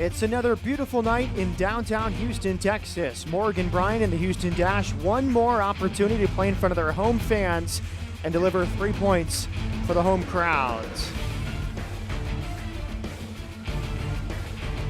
It's another beautiful night in downtown Houston, Texas. Morgan Bryant and the Houston Dash one more opportunity to play in front of their home fans and deliver 3 points for the home crowds.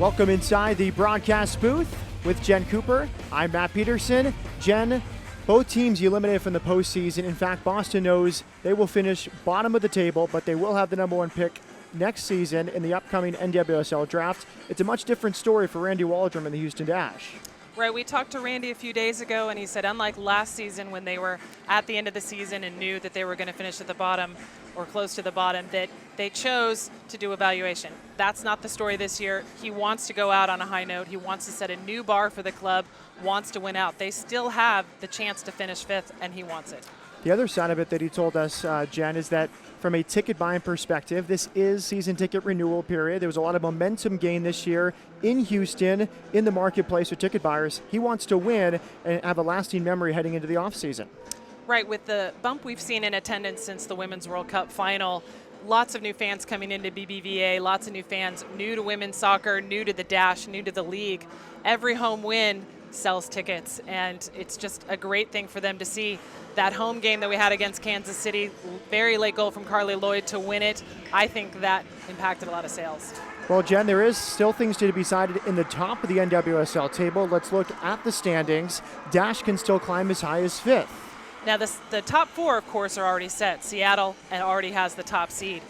Welcome inside the broadcast booth with Jen Cooper. I'm Matt Peterson. Jen, both teams eliminated from the postseason. In fact, Boston knows they will finish bottom of the table, but they will have the number one pick next season in the upcoming NWSL draft. It's a much different story for Randy Waldrum and the Houston Dash. Right, we talked to Randy a few days ago, and he said unlike last season when they were at the end of the season and knew that they were going to finish at the bottom or close to the bottom, that they chose to do evaluation. That's not the story this year. He wants to go out on a high note. He wants to set a new bar for the club, wants to win out. They still have the chance to finish fifth, and he wants it. The other side of it that he told us, Jen, is that from a ticket buying perspective, this is season ticket renewal period. There was a lot of momentum gained this year in Houston, in the marketplace with ticket buyers. He wants to win and have a lasting memory heading into the offseason. Right, with the bump we've seen in attendance since the Women's World Cup final, lots of new fans coming into BBVA, lots of new fans, new to women's soccer, new to the Dash, new to the league. Every home win sells tickets, and it's just a great thing for them to see. That home game that we had against Kansas City, very late goal from Carly Lloyd to win it, I think that impacted a lot of sales. Well, Jen, there is still things to be decided in the top of the NWSL table. Let's look at the standings. Dash can still climb as high as fifth. Now, the top four, of course, are already set. Seattle already has the top seed.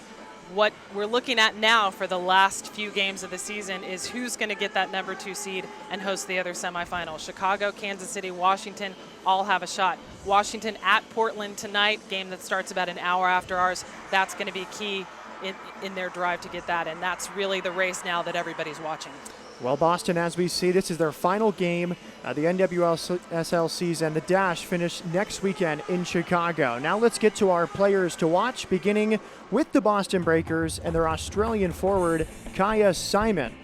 What we're looking at now for the last few games of the season is who's going to get that number 2 seed and host the other semifinals. Chicago, Kansas City, Washington all have a shot. Washington at Portland tonight, game that starts about an hour after ours. That's going to be key in their drive to get that, and that's really the race now that everybody's watching. Well, Boston, as we see, this is their final game of the NWSL season. The Dash finish next weekend in Chicago. Now let's get to our players to watch, beginning with the Boston Breakers and their Australian forward, Kaya Simon.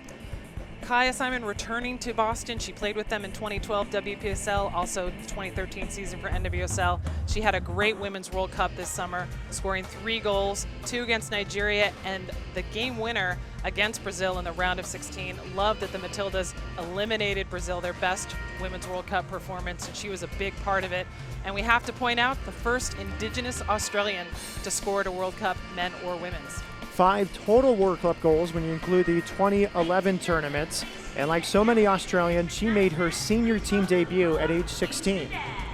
Kaya Simon returning to Boston. She played with them in 2012 WPSL, also the 2013 season for NWSL. She had a great Women's World Cup this summer, scoring 3 goals, 2 against Nigeria, and the game winner against Brazil in the round of 16. Loved that the Matildas eliminated Brazil, their best Women's World Cup performance, and she was a big part of it. And we have to point out the first Indigenous Australian to score at a World Cup, men or women's. 5 total World Cup goals when you include the 2011 tournaments. And like so many Australians, she made her senior team debut at age 16.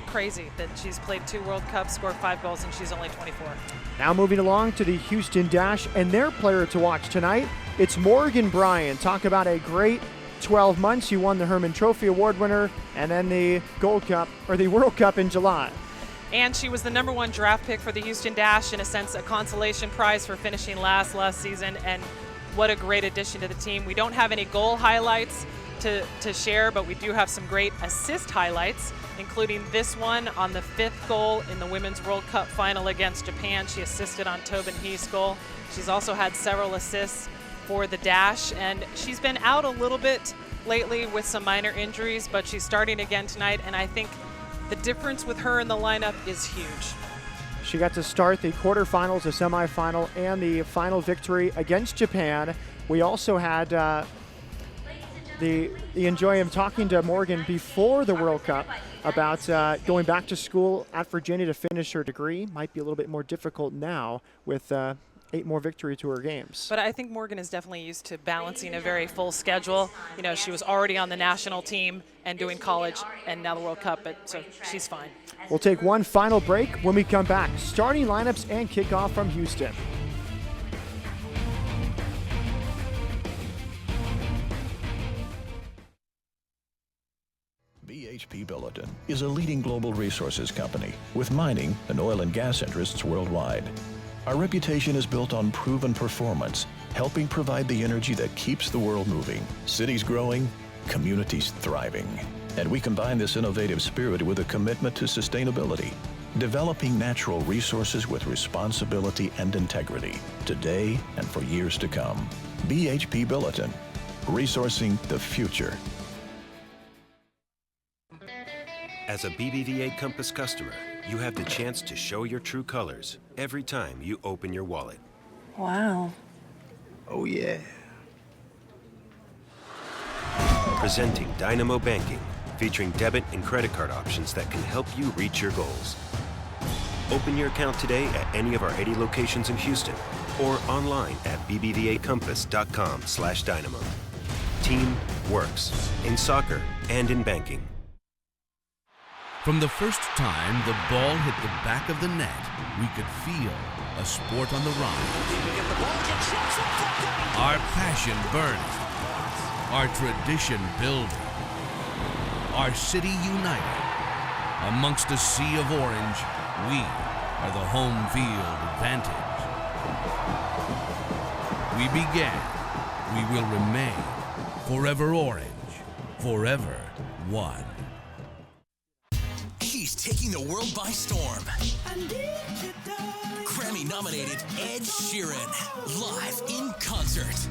Crazy that she's played 2 World Cups, scored 5 goals, and she's only 24. Now moving along to the Houston Dash and their player to watch tonight, it's Morgan Bryant. Talk about a great 12 months. You won the Herman Trophy Award winner and then the Gold Cup, or the World Cup in July. And she was the number 1 draft pick for the Houston Dash, in a sense a consolation prize for finishing last season, and what a great addition to the team. We don't have any goal highlights to share, but we do have some great assist highlights, including this one on the 5th goal in the Women's World Cup final against Japan. She assisted on Tobin Heath's goal. She's also had several assists for the Dash, and she's been out a little bit lately with some minor injuries, but she's starting again tonight, and I think the difference with her in the lineup is huge. She got to start the quarterfinals, the semifinal, and the final victory against Japan. We also had the enjoyment of talking to Morgan before the World Cup about going back to school at Virginia to finish her degree. Might be a little bit more difficult now with 8 more victory to her games. But I think Morgan is definitely used to balancing a very full schedule. You know, she was already on the national team and doing college and now the World Cup, so she's fine. We'll take one final break. When we come back, starting lineups and kickoff from Houston. BHP Billiton is a leading global resources company with mining and oil and gas interests worldwide. Our reputation is built on proven performance, helping provide the energy that keeps the world moving, cities growing, communities thriving. And we combine this innovative spirit with a commitment to sustainability, developing natural resources with responsibility and integrity, today and for years to come. BHP Billiton, resourcing the future. As a BBVA Compass customer, you have the chance to show your true colors every time you open your wallet. Wow. Oh, yeah. Presenting Dynamo Banking, featuring debit and credit card options that can help you reach your goals. Open your account today at any of our 80 locations in Houston or online at bbvacampass.com/dynamo. Team works in soccer and in banking. From the first time the ball hit the back of the net, we could feel a sport on the rise. Our passion burning, our tradition building, our city united. Amongst a sea of orange, we are the home field advantage. We began, we will remain, forever orange, forever one. He's taking the world by storm. Grammy-nominated Ed Sheeran, live in concert.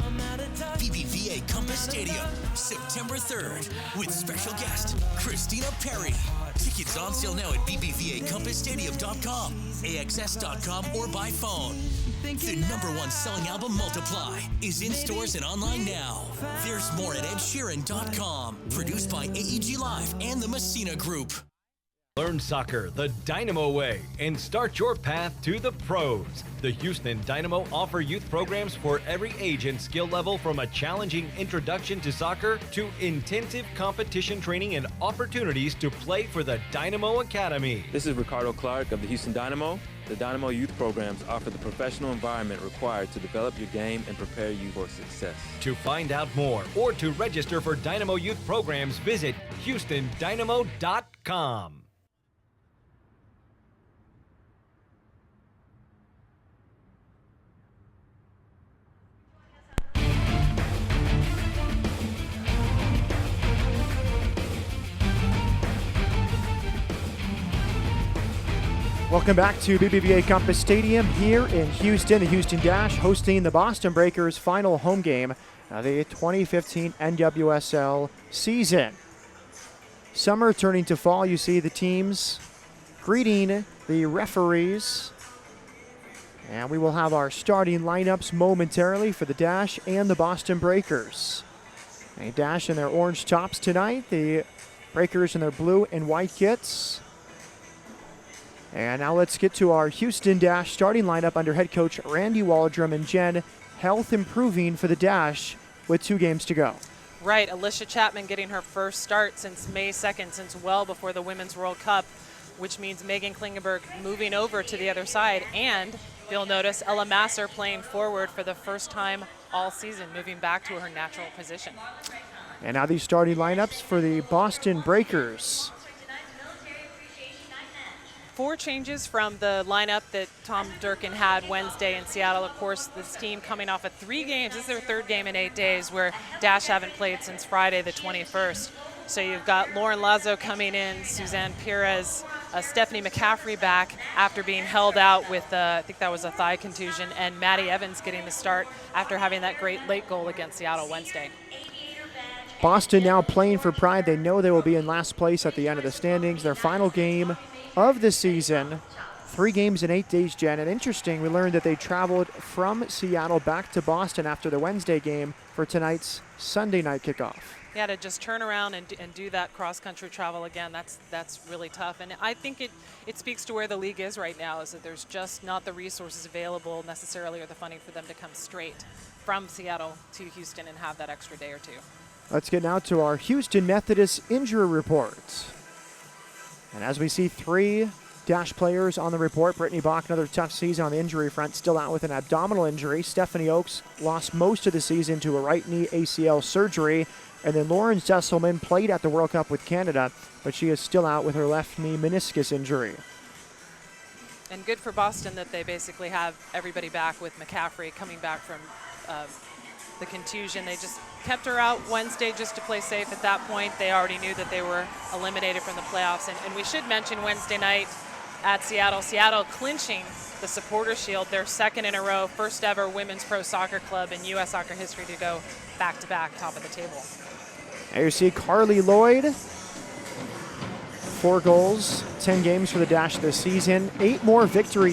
BBVA Compass Stadium, September 3rd, with special guest Christina Perri. Tickets on sale now at bbvacampassstadium.com, axs.com, or by phone. The #1 selling album, Multiply, is in stores and online now. There's more at edsheeran.com. Produced by AEG Live and the Messina Group. Learn soccer the Dynamo way and start your path to the pros. The Houston Dynamo offer youth programs for every age and skill level, from a challenging introduction to soccer to intensive competition training and opportunities to play for the Dynamo Academy. This is Ricardo Clark of the Houston Dynamo. The Dynamo youth programs offer the professional environment required to develop your game and prepare you for success. To find out more or to register for Dynamo youth programs, visit HoustonDynamo.com. Welcome back to BBVA Compass Stadium here in Houston. The Houston Dash hosting the Boston Breakers' final home game of the 2015 NWSL season. Summer turning to fall, you see the teams greeting the referees. And we will have our starting lineups momentarily for the Dash and the Boston Breakers. A Dash in their orange tops tonight, the Breakers in their blue and white kits. And now let's get to our Houston Dash starting lineup under head coach Randy Waldrum and Jen. Health improving for the Dash with 2 games to go. Right, Alicia Chapman getting her first start since May 2nd, since well before the Women's World Cup, which means Megan Klingenberg moving over to the other side. And you'll notice Ella Masser playing forward for the first time all season, moving back to her natural position. And now these starting lineups for the Boston Breakers. 4 changes from the lineup that Tom Durkin had Wednesday in Seattle. Of course, this team coming off of 3 games. This is their 3rd game in 8 days, where Dash haven't played since Friday the 21st. So you've got Lauren Lazo coming in, Suzanne Perez, Stephanie McCaffrey back after being held out with, I think that was a thigh contusion, and Maddie Evans getting the start after having that great late goal against Seattle Wednesday. Boston now playing for pride. They know they will be in last place at the end of the standings. Their final game of the season, 3 games in 8 days, Jen. And interesting, we learned that they traveled from Seattle back to Boston after the Wednesday game for tonight's Sunday night kickoff. Yeah, to just turn around and do that cross-country travel again, that's really tough. And I think it speaks to where the league is right now, is that there's just not the resources available necessarily, or the funding for them to come straight from Seattle to Houston and have that extra day or 2. Let's get now to our Houston Methodist injury report. And as we see 3 Dash players on the report, Brittany Bach, another tough season on the injury front, still out with an abdominal injury. Stephanie Oakes lost most of the season to a right knee ACL surgery. And then Lauren Zesselman played at the World Cup with Canada, but she is still out with her left knee meniscus injury. And good for Boston that they basically have everybody back, with McCaffrey coming back from the contusion. They just kept her out Wednesday just to play safe. At that point, they already knew that they were eliminated from the playoffs. And we should mention Wednesday night at Seattle clinching the Supporter Shield, their 2nd in a row, first ever women's pro soccer club in U.S. soccer history to go back-to-back top of the table. There you see Carly Lloyd, 4 goals, 10 games for the Dash this season, 8 more victory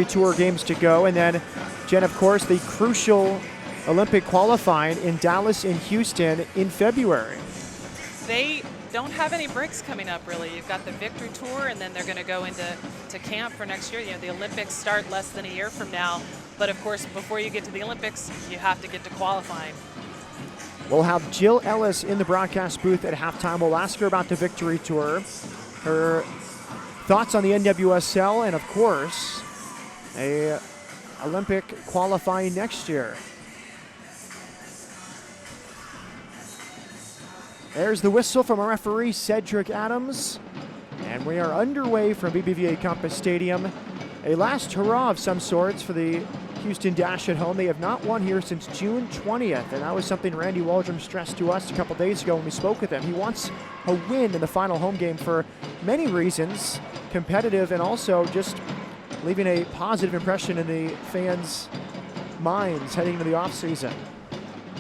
tour games to go. And then, Jen, of course, the crucial Olympic qualifying in Dallas and Houston in February. They don't have any breaks coming up, really. You've got the Victory Tour, and then they're going to go into camp for next year. You know, the Olympics start less than a year from now. But, of course, before you get to the Olympics, you have to get to qualifying. We'll have Jill Ellis in the broadcast booth at halftime. We'll ask her about the Victory Tour, her thoughts on the NWSL, and, of course, a Olympic qualifying next year. There's the whistle from our referee, Cedric Adams. And we are underway from BBVA Compass Stadium. A last hurrah of some sorts for the Houston Dash at home. They have not won here since June 20th, and that was something Randy Waldrum stressed to us a couple days ago when we spoke with him. He wants a win in the final home game for many reasons, competitive and also just leaving a positive impression in the fans' minds heading into the offseason.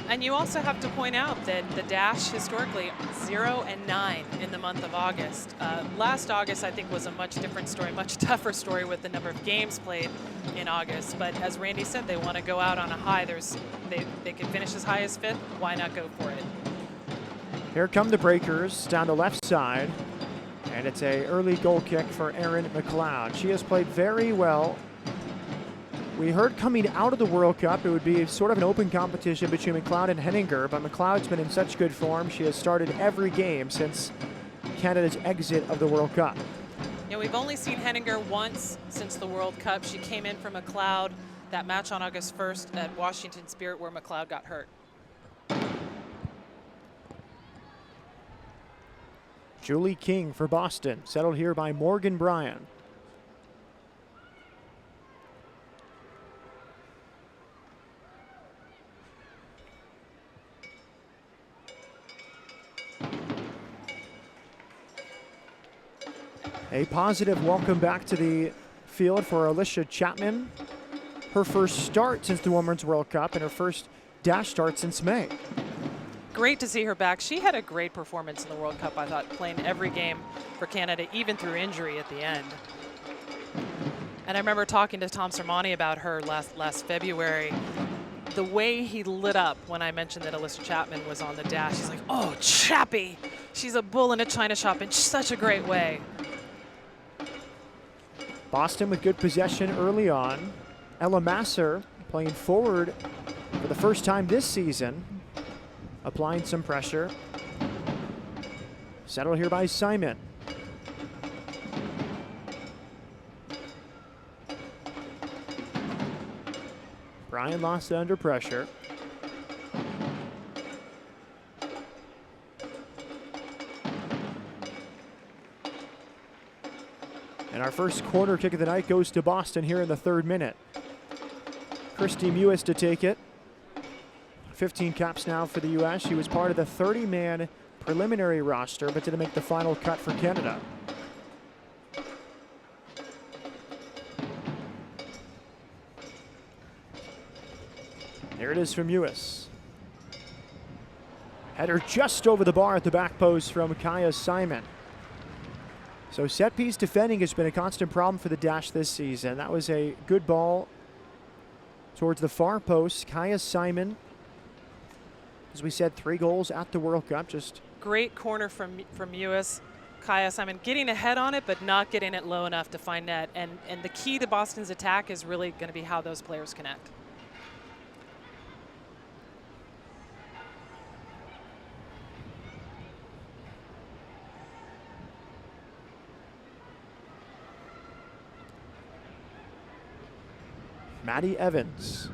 And you also have to point out that the Dash historically 0-9 in the month of August. Last August, I think, was a much different story, much tougher story with the number of games played in August. But as Randy said, they want to go out on a high. They can finish as high as 5th. Why not go for it? Here come the Breakers down the left side. And it's an early goal kick for Erin McLeod. She has played very well. We heard coming out of the World Cup it would be sort of an open competition between McLeod and Henninger, but McLeod's been in such good form. She has started every game since Canada's exit of the World Cup. You know, we've only seen Henninger once since the World Cup. She came in for McLeod, that match on August 1st at Washington Spirit where McLeod got hurt. Julie King for Boston, settled here by Morgan Bryan. A positive welcome back to the field for Alicia Chapman. Her first start since the Women's World Cup and her first Dash start since May. Great to see her back. She had a great performance in the World Cup, I thought, playing every game for Canada, even through injury at the end. And I remember talking to Tom Sermani about her last February. The way he lit up when I mentioned that Alicia Chapman was on the Dash. He's like, oh, Chappie! She's a bull in a china shop in such a great way. Boston with good possession early on. Ella Masser playing forward for the first time this season, applying some pressure. Settled here by Simon. Bryan lost it under pressure. And our first corner kick of the night goes to Boston here in the 3rd minute. Christy Mewis to take it. 15 caps now for the U.S. She was part of the 30-man preliminary roster, but didn't make the final cut for Canada. There it is from Mewis. Header just over the bar at the back post from Kaya Simon. So set-piece defending has been a constant problem for the Dash this season. That was a good ball towards the far post. Kaya Simon, as we said, 3 goals at the World Cup. Just great corner from US. Kaya Simon getting ahead on it, but not getting it low enough to find net. And the key to Boston's attack is really going to be how those players connect. Maddie Evans.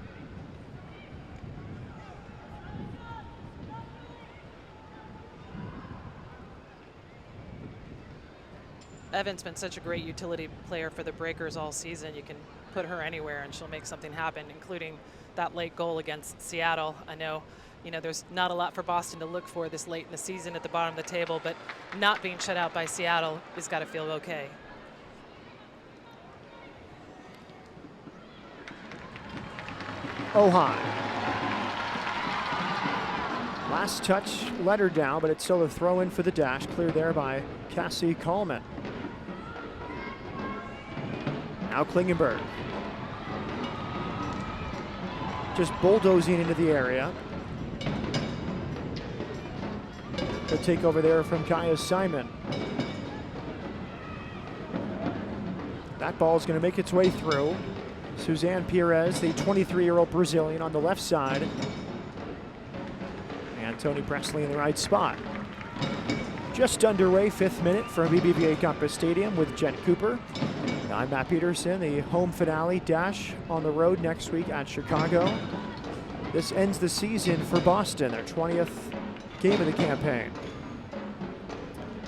Evans been such a great utility player for the Breakers all season. You can put her anywhere and she'll make something happen, including that late goal against Seattle. I know, there's not a lot for Boston to look for this late in the season at the bottom of the table, but not being shut out by Seattle has got to feel okay. Ohan. Last touch let her down, but it's still a throw in for the Dash. Cleared there by Cassie Coleman. Now Klingenberg. Just bulldozing into the area. Good takeover there from Kaya Simon. That ball is going to make its way through. Suzanne Perez, the 23-year-old Brazilian, on the left side. And Tony Presley in the right spot. Just underway, 5th minute from BBVA Compass Stadium with Jen Cooper. I'm Matt Peterson. The home finale Dash on the road next week at Chicago. This ends the season for Boston, their 20th game of the campaign.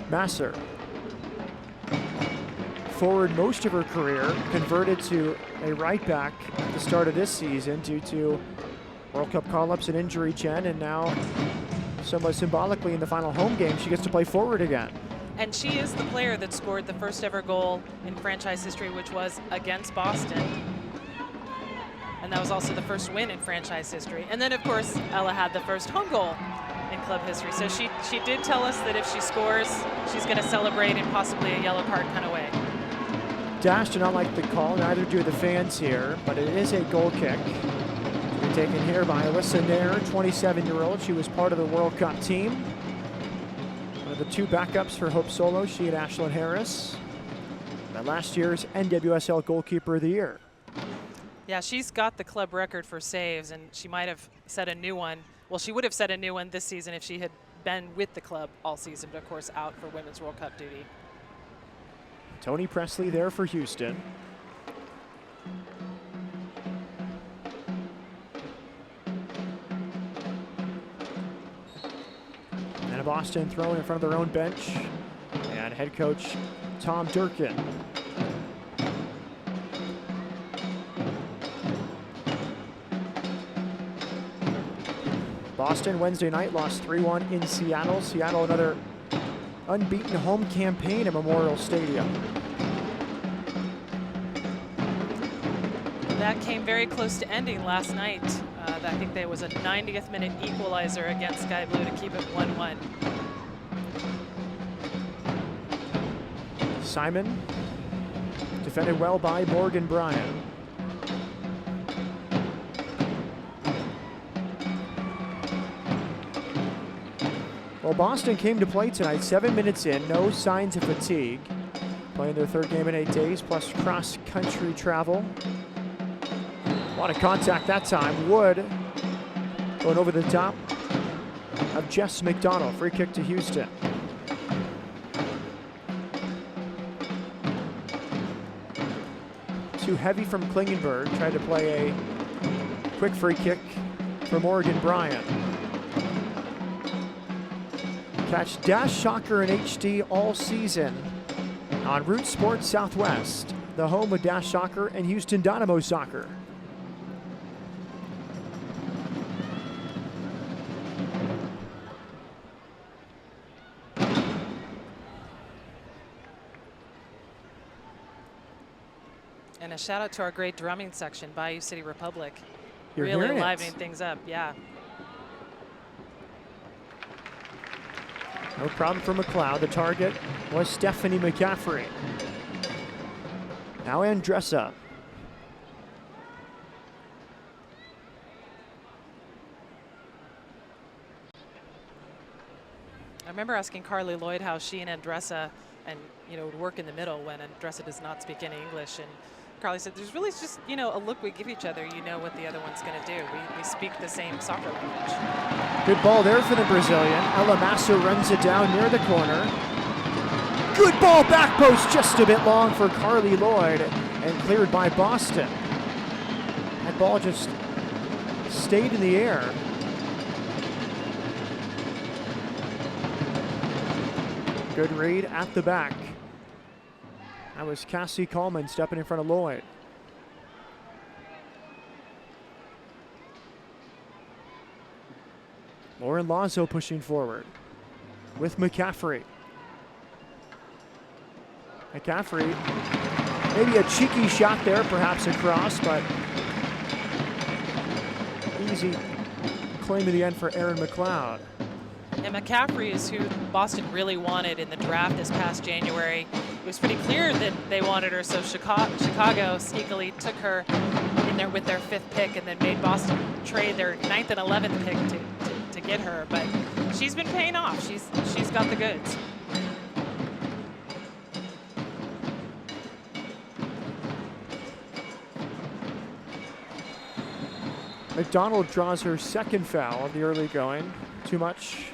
Masser, forward most of her career, converted to a right back at the start of this season due to World Cup call-ups and injury, Jen, and now somewhat symbolically in the final home game, she gets to play forward again. And she is the player that scored the first ever goal in franchise history, which was against Boston. And that was also the first win in franchise history. And then, of course, Ella had the first home goal in club history. So she did tell us that if she scores, she's going to celebrate in possibly a yellow card kind of way. Dash did not like the call, neither do the fans here, but it is a goal kick. Taken here by Alyssa Nair, 27-year-old. She was part of the World Cup team. One of the 2 backups for Hope Solo, she and Ashlyn Harris. And last year's NWSL Goalkeeper of the Year. Yeah, she's got the club record for saves, and she might have set a new one. Well, she would have set a new one this season if she had been with the club all season, but of course out for Women's World Cup duty. Tony Presley there for Houston. And a Boston throw in front of their own bench. And head coach Tom Durkin. Boston Wednesday night lost 3-1 in Seattle. Seattle another unbeaten home campaign at Memorial Stadium. That came very close to ending last night. I think there was a 90th minute equalizer against Sky Blue to keep it 1-1. Simon, defended well by Morgan Bryan. Well, Boston came to play tonight, 7 minutes in, no signs of fatigue. Playing their 3rd game in 8 days, plus cross-country travel. A lot of contact that time. Wood going over the top of Jess McDonald. Free kick to Houston. Too heavy from Klingenberg. Tried to play a quick free kick for Morgan Bryan. Catch Dash Soccer in HD all season on Root Sports Southwest, the home of Dash Soccer and Houston Dynamo Soccer. And a shout out to our great drumming section, Bayou City Republic. You're really hearing livening it. things up, yeah. No problem for McLeod. The target was Stephanie McCaffrey. Now Andressa. I remember asking Carly Lloyd how she and Andressa would work in the middle when Andressa does not speak any English. And Carly said, there's really just, a look we give each other. You know what the other one's going to do. We speak the same soccer language. Good ball there for the Brazilian. Ella Massa runs it down near the corner. Good ball, back post, just a bit long for Carly Lloyd and cleared by Boston. That ball just stayed in the air. Good read at the back. That was Cassie Coleman stepping in front of Lloyd. Lauren Lazo pushing forward with McCaffrey. McCaffrey, maybe a cheeky shot there, perhaps across, but easy claim to the end for Erin McLeod. And McCaffrey is who Boston really wanted in the draft this past January. It was pretty clear that they wanted her, so Chicago sneakily took her in there with their 5th pick and then made Boston trade their 9th and 11th pick to get her. But she's been paying off. She's got the goods. McDonald draws her second foul of the early going. Too much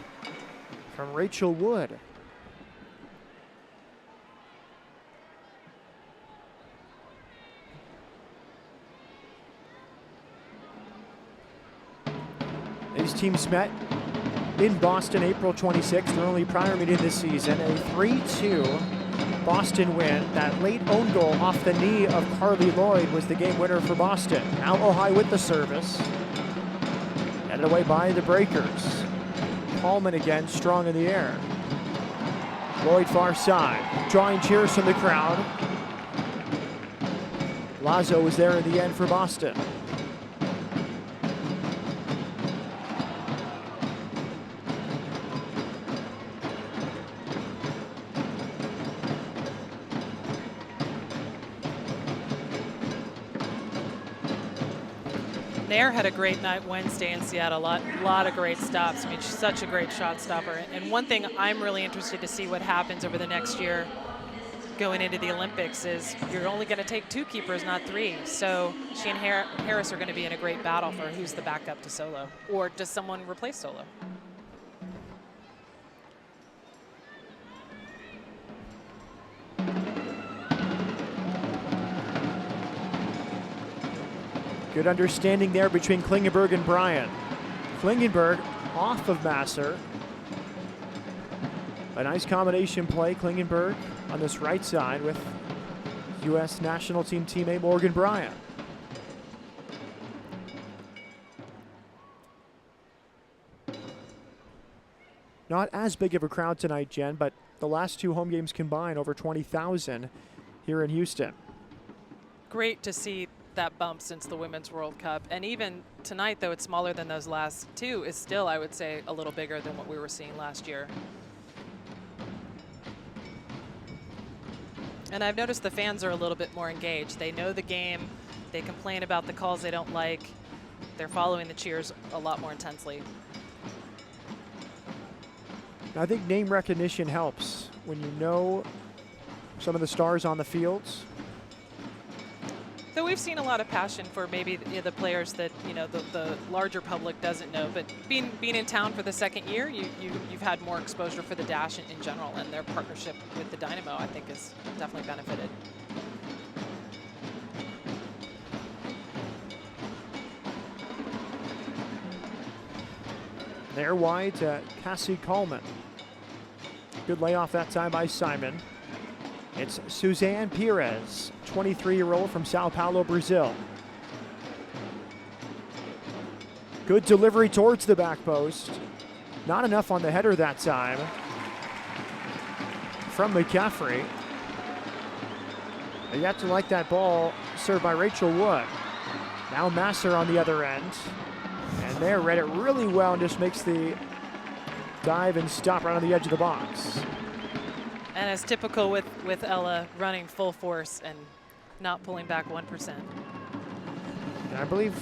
from Rachel Wood. These teams met in Boston April 26th, their only prior meeting this season. A 3-2 Boston win. That late own goal off the knee of Carly Lloyd was the game winner for Boston. Now Ojai with the service. Headed away by the Breakers. Coleman again, strong in the air. Lloyd far side, drawing cheers from the crowd. Lazo was there in the end for Boston. Nair had a great night Wednesday in Seattle. Lot of great stops. I mean, she's such a great shot stopper. And one thing I'm really interested to see what happens over the next year going into the Olympics is you're only going to take 2 keepers, not 3. So she and Harris are going to be in a great battle for who's the backup to Solo. Or does someone replace Solo? Good understanding there between Klingenberg and Bryan. Klingenberg off of Masser. A nice combination play, Klingenberg on this right side with U.S. national team teammate Morgan Bryan. Not as big of a crowd tonight, Jen, but the last 2 home games combined over 20,000 here in Houston. Great to see that bump since the Women's World Cup. And even tonight, though it's smaller than those last 2, is still, I would say, a little bigger than what we were seeing last year. And I've noticed the fans are a little bit more engaged. They know the game. They complain about the calls they don't like. They're following the cheers a lot more intensely. I think name recognition helps when you know some of the stars on the fields. Though we've seen a lot of passion for maybe the players that the larger public doesn't know, but being in town for the second year, you've had more exposure for the Dash in general, and their partnership with the Dynamo, I think, has definitely benefited. There wide to Cassie Coleman. Good layoff that time by Simon. It's Suzanne Pires, 23-year-old from Sao Paulo, Brazil. Good delivery towards the back post. Not enough on the header that time from McCaffrey. You have to like that ball served by Rachel Wood. Now Masser on the other end. And there read it really well and just makes the dive and stop right on the edge of the box. And as typical with Ella, running full force and not pulling back 1%. And I believe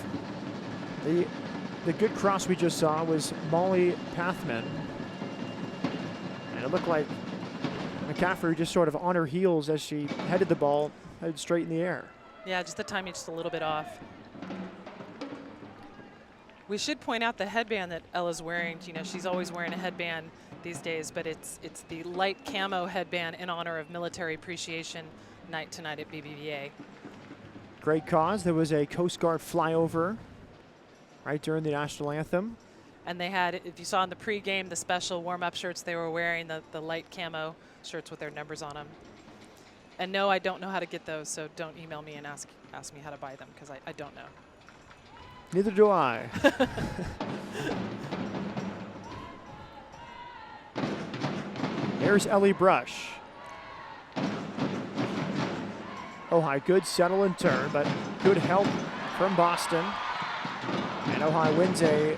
the good cross we just saw was Molly Pathman. And it looked like McCaffrey just sort of on her heels as she headed the ball, headed straight in the air. Yeah, just the timing just a little bit off. We should point out the headband that Ella's wearing. She's always wearing a headband these days, but it's the light camo headband in honor of Military Appreciation Night tonight at BBVA. Great cause. There was a Coast Guard flyover right during the national anthem. And they had, if you saw in the pregame, the special warm-up shirts they were wearing, the light camo shirts with their numbers on them. And no, I don't know how to get those, so don't email me and ask me how to buy them, because I don't know. Neither do I. There's Ellie Brush. Ojai, good settle and turn, but good help from Boston. And Ojai wins a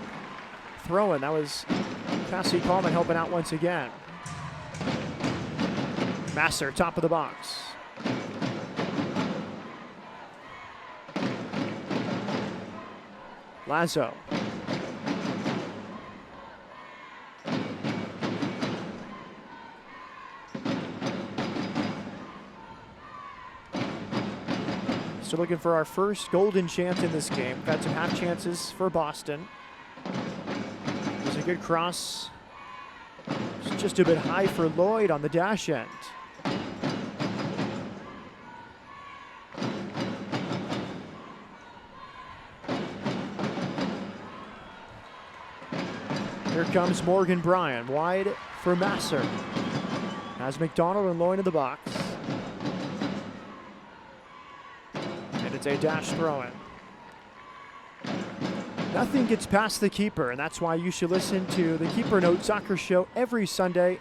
throw-in. That was Cassie Coleman helping out once again. Masser, top of the box. Lazo. So looking for our first golden chance in this game. Got some half chances for Boston. There's a good cross. It's just a bit high for Lloyd on the dash end. Here comes Morgan Bryan, wide for Masser. Has McDonald and Lloyd in the box. And it's a dash throw-in. Nothing gets past the keeper, and that's why you should listen to the Keeper Note Soccer Show every Sunday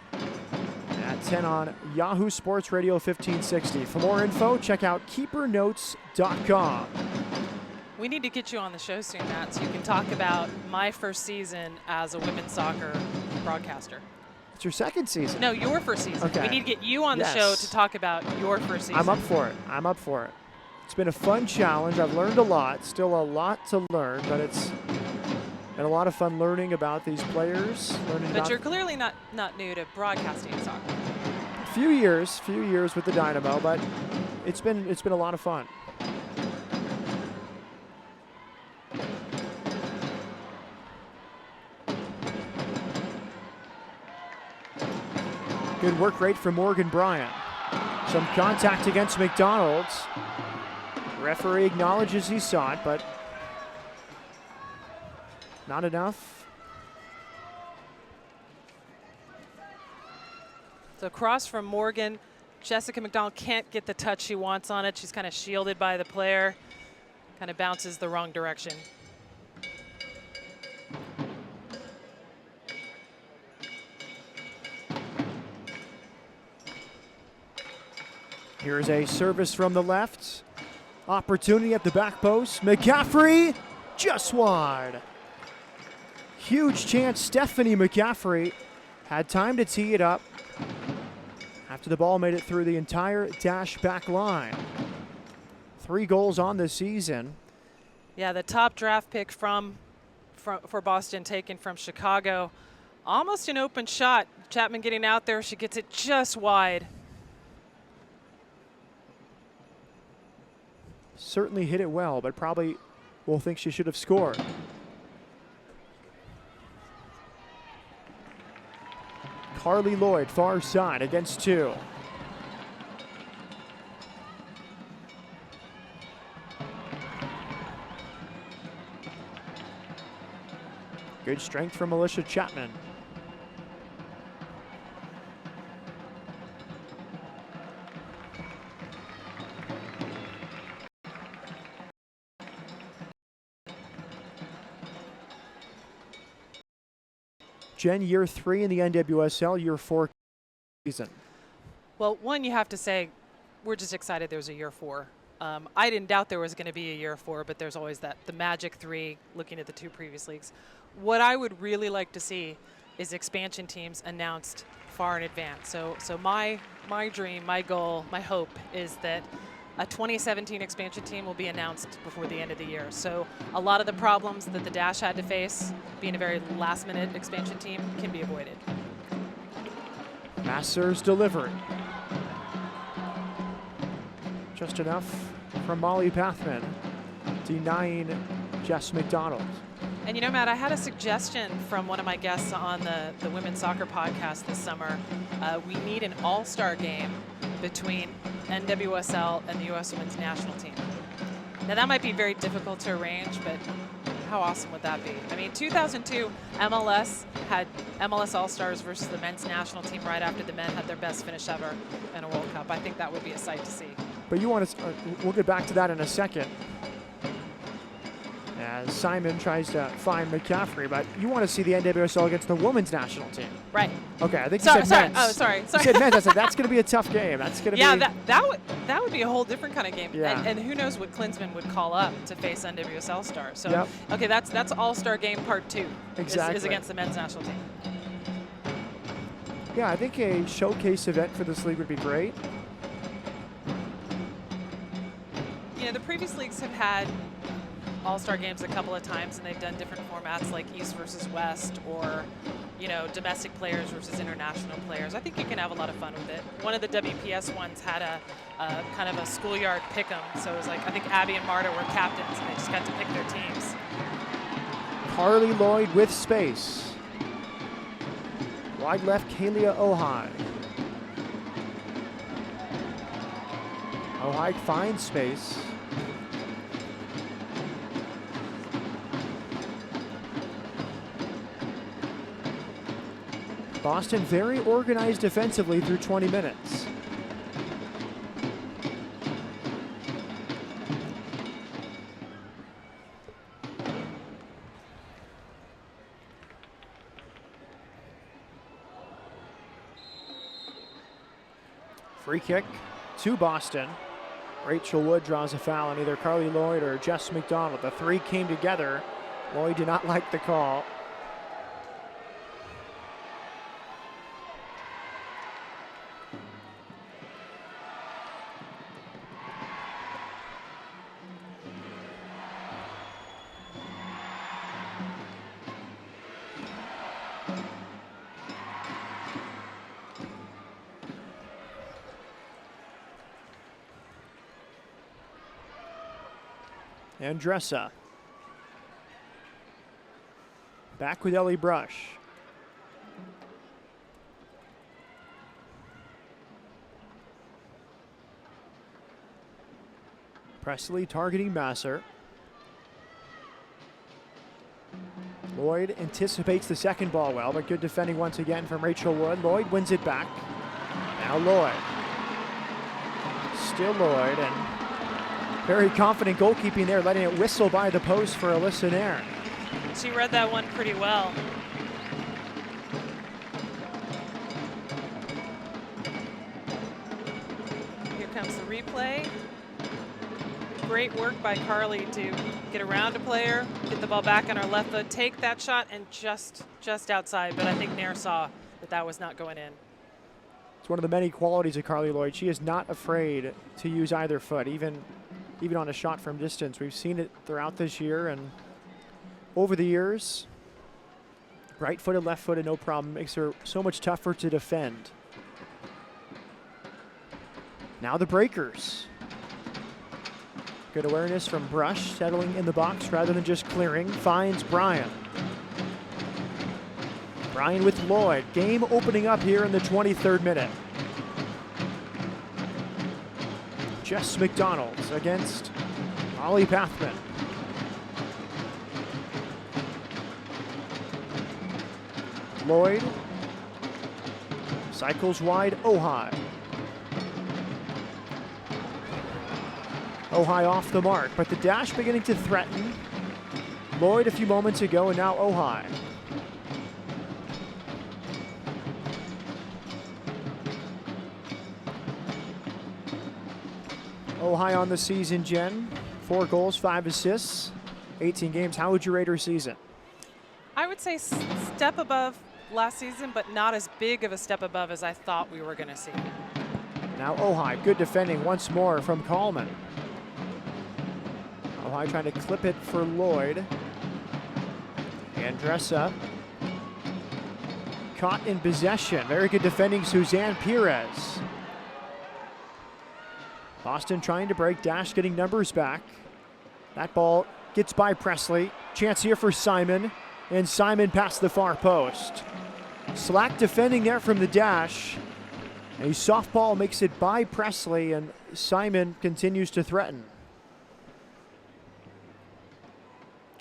at 10 on Yahoo Sports Radio 1560. For more info, check out keepernotes.com. We need to get you on the show soon, Matt, so you can talk about my first season as a women's soccer broadcaster. It's your second season. No, your first season. Okay. We need to get you on the show to talk about your first season. I'm up for it. I'm up for it. It's been a fun challenge. I've learned a lot. Still a lot to learn, but it's been a lot of fun learning about these players. But you're clearly not new to broadcasting soccer. Few years with the Dynamo, but it's been a lot of fun. Good work rate from Morgan Bryan. Some contact against McDonald. Referee acknowledges he saw it, but not enough. So cross from Morgan. Jessica McDonald can't get the touch she wants on it. She's kind of shielded by the player. Kind of bounces the wrong direction. Here's a service from the left. Opportunity at the back post. McCaffrey just wide. Huge chance. Stephanie McCaffrey had time to tee it up after the ball made it through the entire dash back line. 3 goals on the season. Yeah, the top draft pick for Boston, taken from Chicago. Almost an open shot. Chapman getting out there. She gets it just wide. Certainly hit it well, but probably will think she should have scored. Carly Lloyd, far side, against 2. Good strength from Alicia Chapman. Jen, year 3 in the NWSL, year 4 season. Well, one, you have to say, we're just excited there's a year 4. I didn't doubt there was going to be a year 4, but there's always the magic 3, looking at the 2 previous leagues. What I would really like to see is expansion teams announced far in advance. So my dream, my goal, my hope is that a 2017 expansion team will be announced before the end of the year. So a lot of the problems that the Dash had to face, being a very last-minute expansion team, can be avoided. Masser's delivery. Just enough from Molly Pathman, denying Jess McDonald. And you know, Matt, I had a suggestion from one of my guests on the women's soccer podcast this summer. We need an all-star game between NWSL and the U.S. Women's National Team. Now, that might be very difficult to arrange, but how awesome would that be? I mean, 2002, MLS had MLS All-Stars versus the men's national team right after the men had their best finish ever in a World Cup. I think that would be a sight to see. But you want to, we'll get back to that in a second, as Simon tries to find McCaffrey, but you want to see the NWSL against the women's national team. Right. Okay, I think you said men's. Oh, sorry. You said men's. I said that's going to be a tough game. That's going to be. Yeah, that would be a whole different kind of game. Yeah. And who knows what Klinsman would call up to face NWSL stars. So, yep. Okay, that's All-Star game part 2. Exactly. Is against the men's national team. Yeah, I think a showcase event for this league would be great. You know, the previous leagues have had All-Star games a couple of times, and they've done different formats like East versus West, or you know, domestic players versus international players. I think you can have a lot of fun with it. One of the WPS ones had a kind of a schoolyard pick'em. So it was like, I think Abby and Marta were captains and they just got to pick their teams. Carly Lloyd with space. Wide left, Kalia Ojai. Ojai finds space. Boston very organized defensively through 20 minutes. Free kick to Boston. Rachel Wood draws a foul on either Carly Lloyd or Jess McDonald. The three came together. Lloyd did not like the call. Andressa. Back with Ellie Brush. Presley targeting Masser. Lloyd anticipates the second ball well, but good defending once again from Rachel Wood. Lloyd wins it back. Now Lloyd. Still Lloyd, and very confident goalkeeping there, letting it whistle by the post for Alyssa Nairn. She read that one pretty well. Here comes the replay. Great work by Carly to get around a player, get the ball back on her left foot, take that shot, and just outside. But I think Nair saw that that was not going in. It's one of the many qualities of Carly Lloyd. She is not afraid to use either foot, even on a shot from distance. We've seen it throughout this year and over the years. Right-footed, left-footed, no problem. Makes her so much tougher to defend. Now the breakers. Good awareness from Brush, settling in the box rather than just clearing. Finds Bryan. Bryan with Lloyd. Game opening up here in the 23rd minute. Jess McDonald against Molly Pathman. Lloyd cycles wide. Ojai. Ojai off the mark, but the dash beginning to threaten. Lloyd a few moments ago, and now Ojai. Ojai on the season, Jen. 4 goals, 5 assists, 18 games. How would you rate her season? I would say step above last season, but not as big of a step above as I thought we were going to see. Now Ojai, good defending once more from Coleman. Ojai trying to clip it for Lloyd. Andressa caught in possession. Very good defending, Suzanne Perez. Boston trying to break, Dash getting numbers back. That ball gets by Presley. Chance here for Simon, and Simon past the far post. Slack defending there from the Dash. A softball makes it by Presley, and Simon continues to threaten.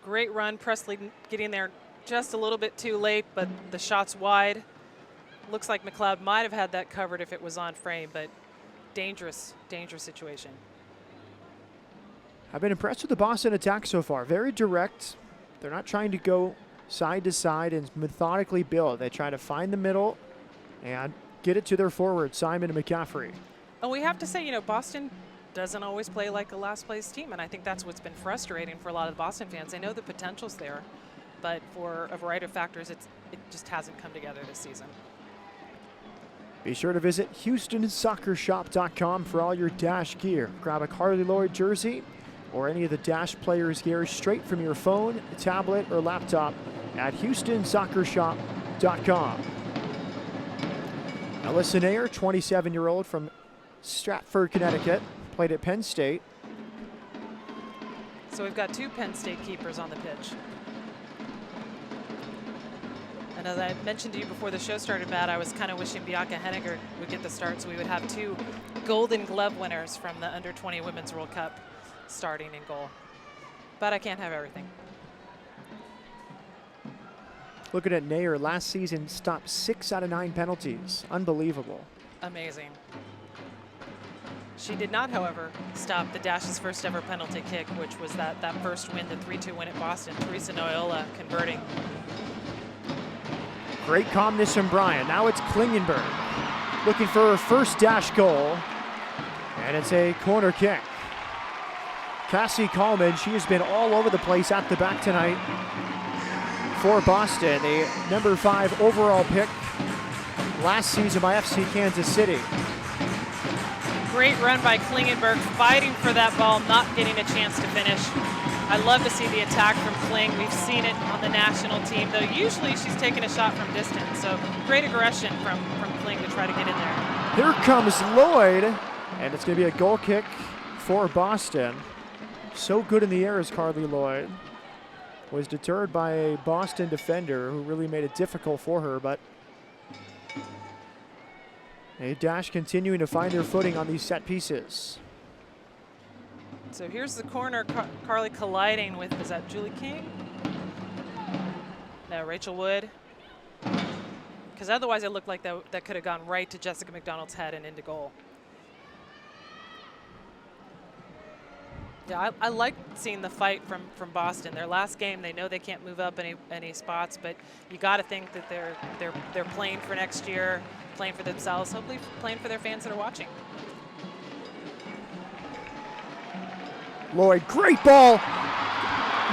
Great run, Presley getting there just a little bit too late, but the shot's wide. Looks like McLeod might have had that covered if it was on frame, but dangerous situation. I've been impressed with the Boston attack so far. Very direct. They're not trying to go side to side and methodically build. They try to find the middle and get it to their forward, Simon and McCaffrey. And we have to say, you know, Boston doesn't always play like a last place team, and I think that's what's been frustrating for a lot of the Boston fans. They know the potential's there, but for a variety of factors, it just hasn't come together this season. Be sure to visit HoustonSoccerShop.com for all your Dash gear. Grab a Carly Lloyd jersey or any of the Dash players' gear straight from your phone, tablet, or laptop at HoustonSoccerShop.com. BBVA.com. Alyssa Nair, 27-year-old from Stratford, Connecticut, played at Penn State. So we've got two Penn State keepers on the pitch. And as I mentioned to you before the show started, Matt, I was kind of wishing Bianca Henniger would get the start so we would have two Golden Glove winners from the Under-20 Women's World Cup starting in goal. But I can't have everything. Looking at Nair, last season stopped 6 out of 9 penalties. Unbelievable. Amazing. She did not, however, stop the Dash's first ever penalty kick, which was that first win, the 3-2 win at Boston. Teresa Noyola converting. Great calmness from Bryan. Now it's Klingenberg looking for her first Dash goal, and it's a corner kick. Cassie Coleman, she has been all over the place at the back tonight for Boston. The number 5 overall pick last season by FC Kansas City. Great run by Klingenberg, fighting for that ball, not getting a chance to finish. I love to see the attack from Kling. We've seen it on the national team, though usually she's taking a shot from distance. So great aggression from Kling to try to get in there. Here comes Lloyd, and it's going to be a goal kick for Boston. So good in the air is Carly Lloyd. Was deterred by a Boston defender who really made it difficult for her, but a Dash continuing to find their footing on these set pieces. So here's the corner, Carly colliding with, is that Julie King? No, Rachel Wood. Because otherwise it looked like that could have gone right to Jessica McDonald's head and into goal. Yeah, I like seeing the fight from Boston. Their last game, they know they can't move up any spots, but you got to think that they're playing for next year, playing for themselves, hopefully playing for their fans that are watching. Lloyd, great ball.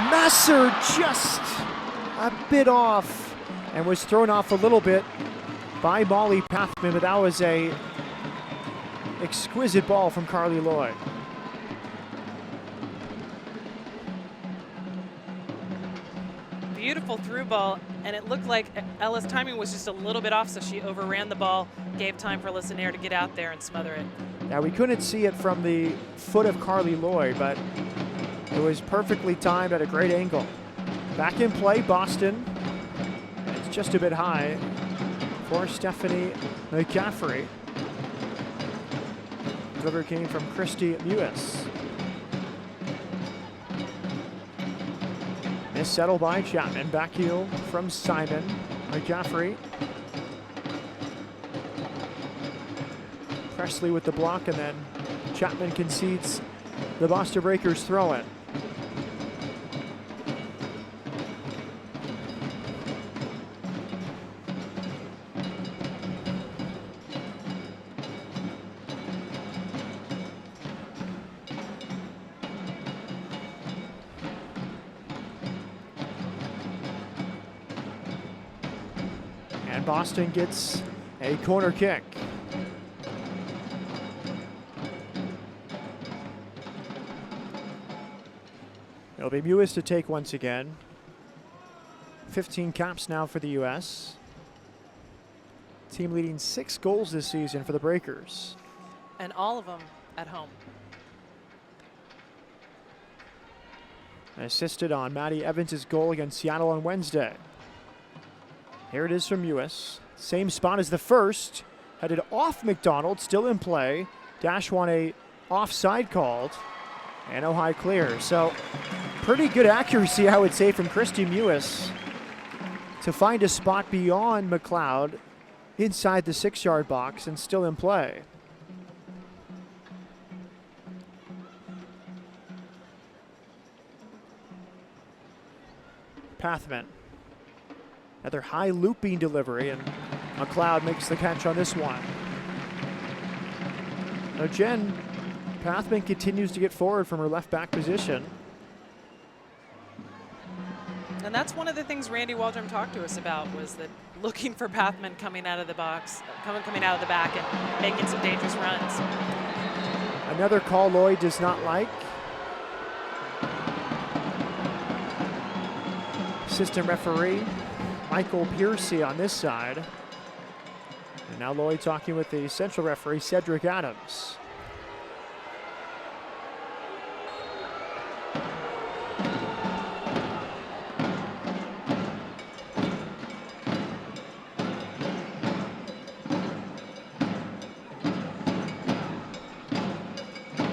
Messer just a bit off and was thrown off a little bit by Molly Pathman, but that was a exquisite ball from Carly Lloyd. Beautiful through ball, and it looked like Ella's timing was just a little bit off, so she overran the ball, gave time for Alyssa Nair to get out there and smother it. Now, we couldn't see it from the foot of Carly Lloyd, but it was perfectly timed at a great angle. Back in play, Boston. It's just a bit high for Stephanie McCaffrey. Delivery came from Christy Mewis. Settled by Chapman. Back heel from Simon. McCaffrey. Presley with the block, and then Chapman concedes the Boston Breakers throw in. Boston gets a corner kick. It'll be Mewis to take once again. 15 caps now for the U.S. Team leading 6 goals this season for the Breakers. And all of them at home. Assisted on Maddie Evans' goal against Seattle on Wednesday. Here it is from Mewis. Same spot as the first. Headed off McDonald, still in play. Dash won a offside called. And no high clear. So pretty good accuracy, I would say, from Christy Mewis to find a spot beyond McLeod inside the 6-yard box and still in play. Pathman. Another high looping delivery, and McLeod makes the catch on this one. Now Jen Pathman continues to get forward from her left back position. And that's one of the things Randy Waldrum talked to us about, was that looking for Pathman coming out of the box, coming out of the back and making some dangerous runs. Another call Lloyd does not like. Assistant referee Michael Piercy on this side. And now Lloyd talking with the central referee, Cedric Adams.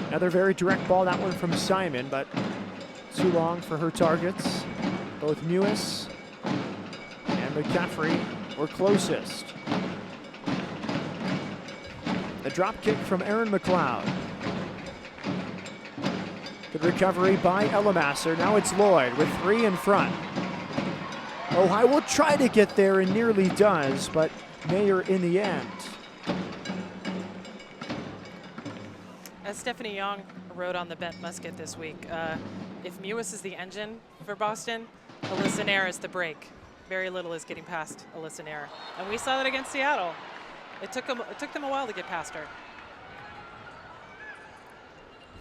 Another very direct ball, that one from Simon, but too long for her targets. Both Mewis and McCaffrey were closest. The drop kick from Aaron McLeod. Good recovery by Elamasser. Now it's Lloyd with 3 in front. Ojai will try to get there and nearly does, but Mayer in the end. As Stephanie Young wrote on the Bent Musket this week, if Mewis is the engine for Boston, Alyssa Nair is the brake. Very little is getting past Alyssa Nair. And we saw that against Seattle. It took them a while to get past her.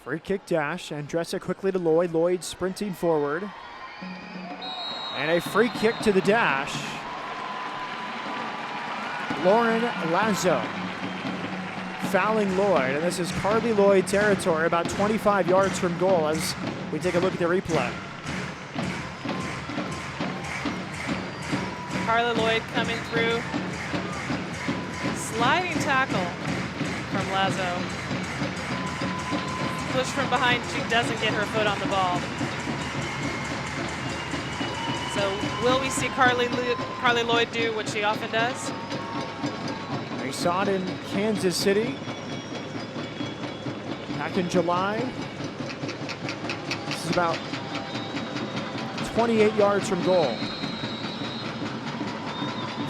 Free kick dash, Andressa quickly to Lloyd. Lloyd sprinting forward. And a free kick to the dash. Lauren Lazo fouling Lloyd, and this is Carly Lloyd territory, about 25 yards from goal as we take a look at the replay. Carly Lloyd coming through. Sliding tackle from Lazo. Push from behind, she doesn't get her foot on the ball. So will we see Carly Lloyd do what she often does? We saw it in Kansas City back in July. This is about 28 yards from goal.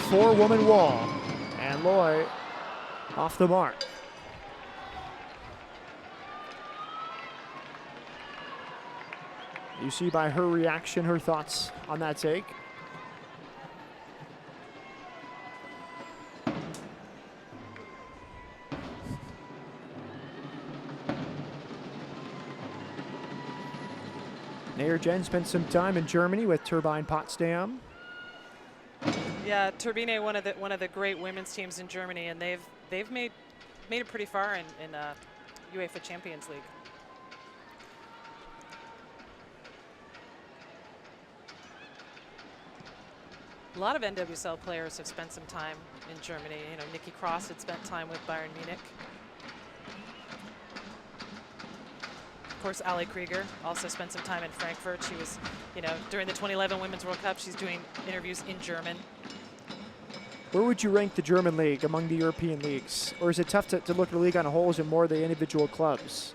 4-woman wall, and Lloyd off the mark. You see by her reaction, her thoughts on that take. Nair Jen spent some time in Germany with Turbine Potsdam. Yeah, Turbine, one of the great women's teams in Germany, and they've made it pretty far in UEFA Champions League. A lot of NWSL players have spent some time in Germany. You know, Nikki Cross had spent time with Bayern Munich. Of course, Ali Krieger also spent some time in Frankfurt. She was, you know, during the 2011 Women's World Cup, she's doing interviews in German. Where would you rank the German league among the European leagues? Or is it tough to look at the league on a whole? Is it more the individual clubs?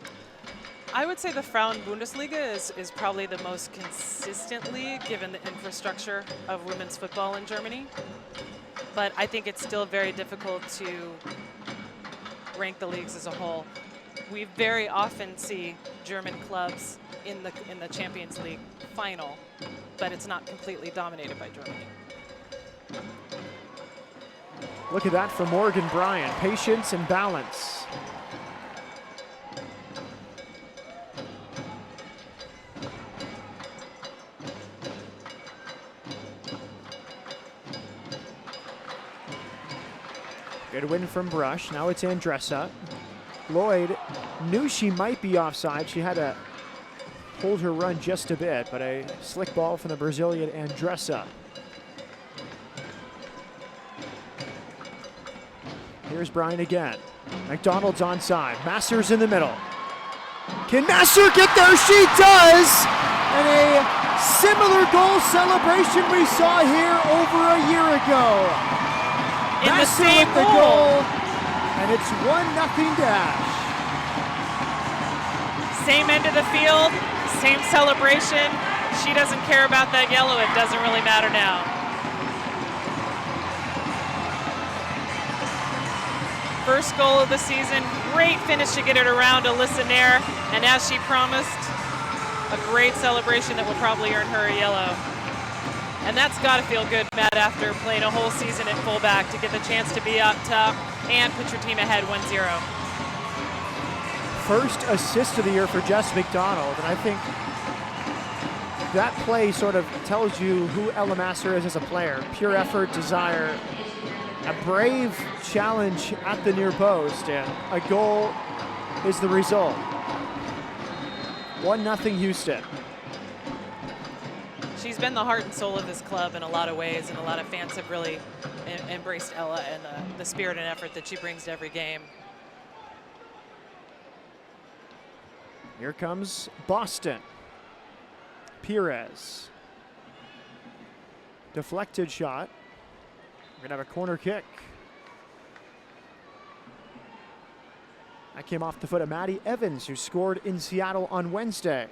I would say the Frauen-Bundesliga is probably the most consistent league given the infrastructure of women's football in Germany. But I think it's still very difficult to rank the leagues as a whole. We very often see German clubs in the Champions League final, but it's not completely dominated by Germany. Look at that from Morgan Bryant. Patience and balance. Good win from Brush. Now it's Andressa. Lloyd knew she might be offside. She had to hold her run just a bit, but a slick ball from the Brazilian Andressa. Here's Bryan again. McDonald's onside. Masser's in the middle. Can Masser get there? She does! And a similar goal celebration we saw here over a year ago. In the Masser same with the goal, and it's 1-0 Dash. Same end of the field, same celebration. She doesn't care about that yellow. It doesn't really matter now. First goal of the season, great finish to get it around Alyssa Nair, and as she promised, a great celebration that will probably earn her a yellow. And that's got to feel good, Matt, after playing a whole season at fullback to get the chance to be up top and put your team ahead 1-0. First assist of the year for Jess McDonald, and I think that play sort of tells you who Ella Masser is as a player. Pure effort, desire, a brave challenge at the near post, and a goal is the result. 1-0 Houston. She's been the heart and soul of this club in a lot of ways, and a lot of fans have really embraced Ella and the spirit and effort that she brings to every game. Here comes Boston. Perez. Deflected shot. We're going to have a corner kick. That came off the foot of Maddie Evans, who scored in Seattle on Wednesday.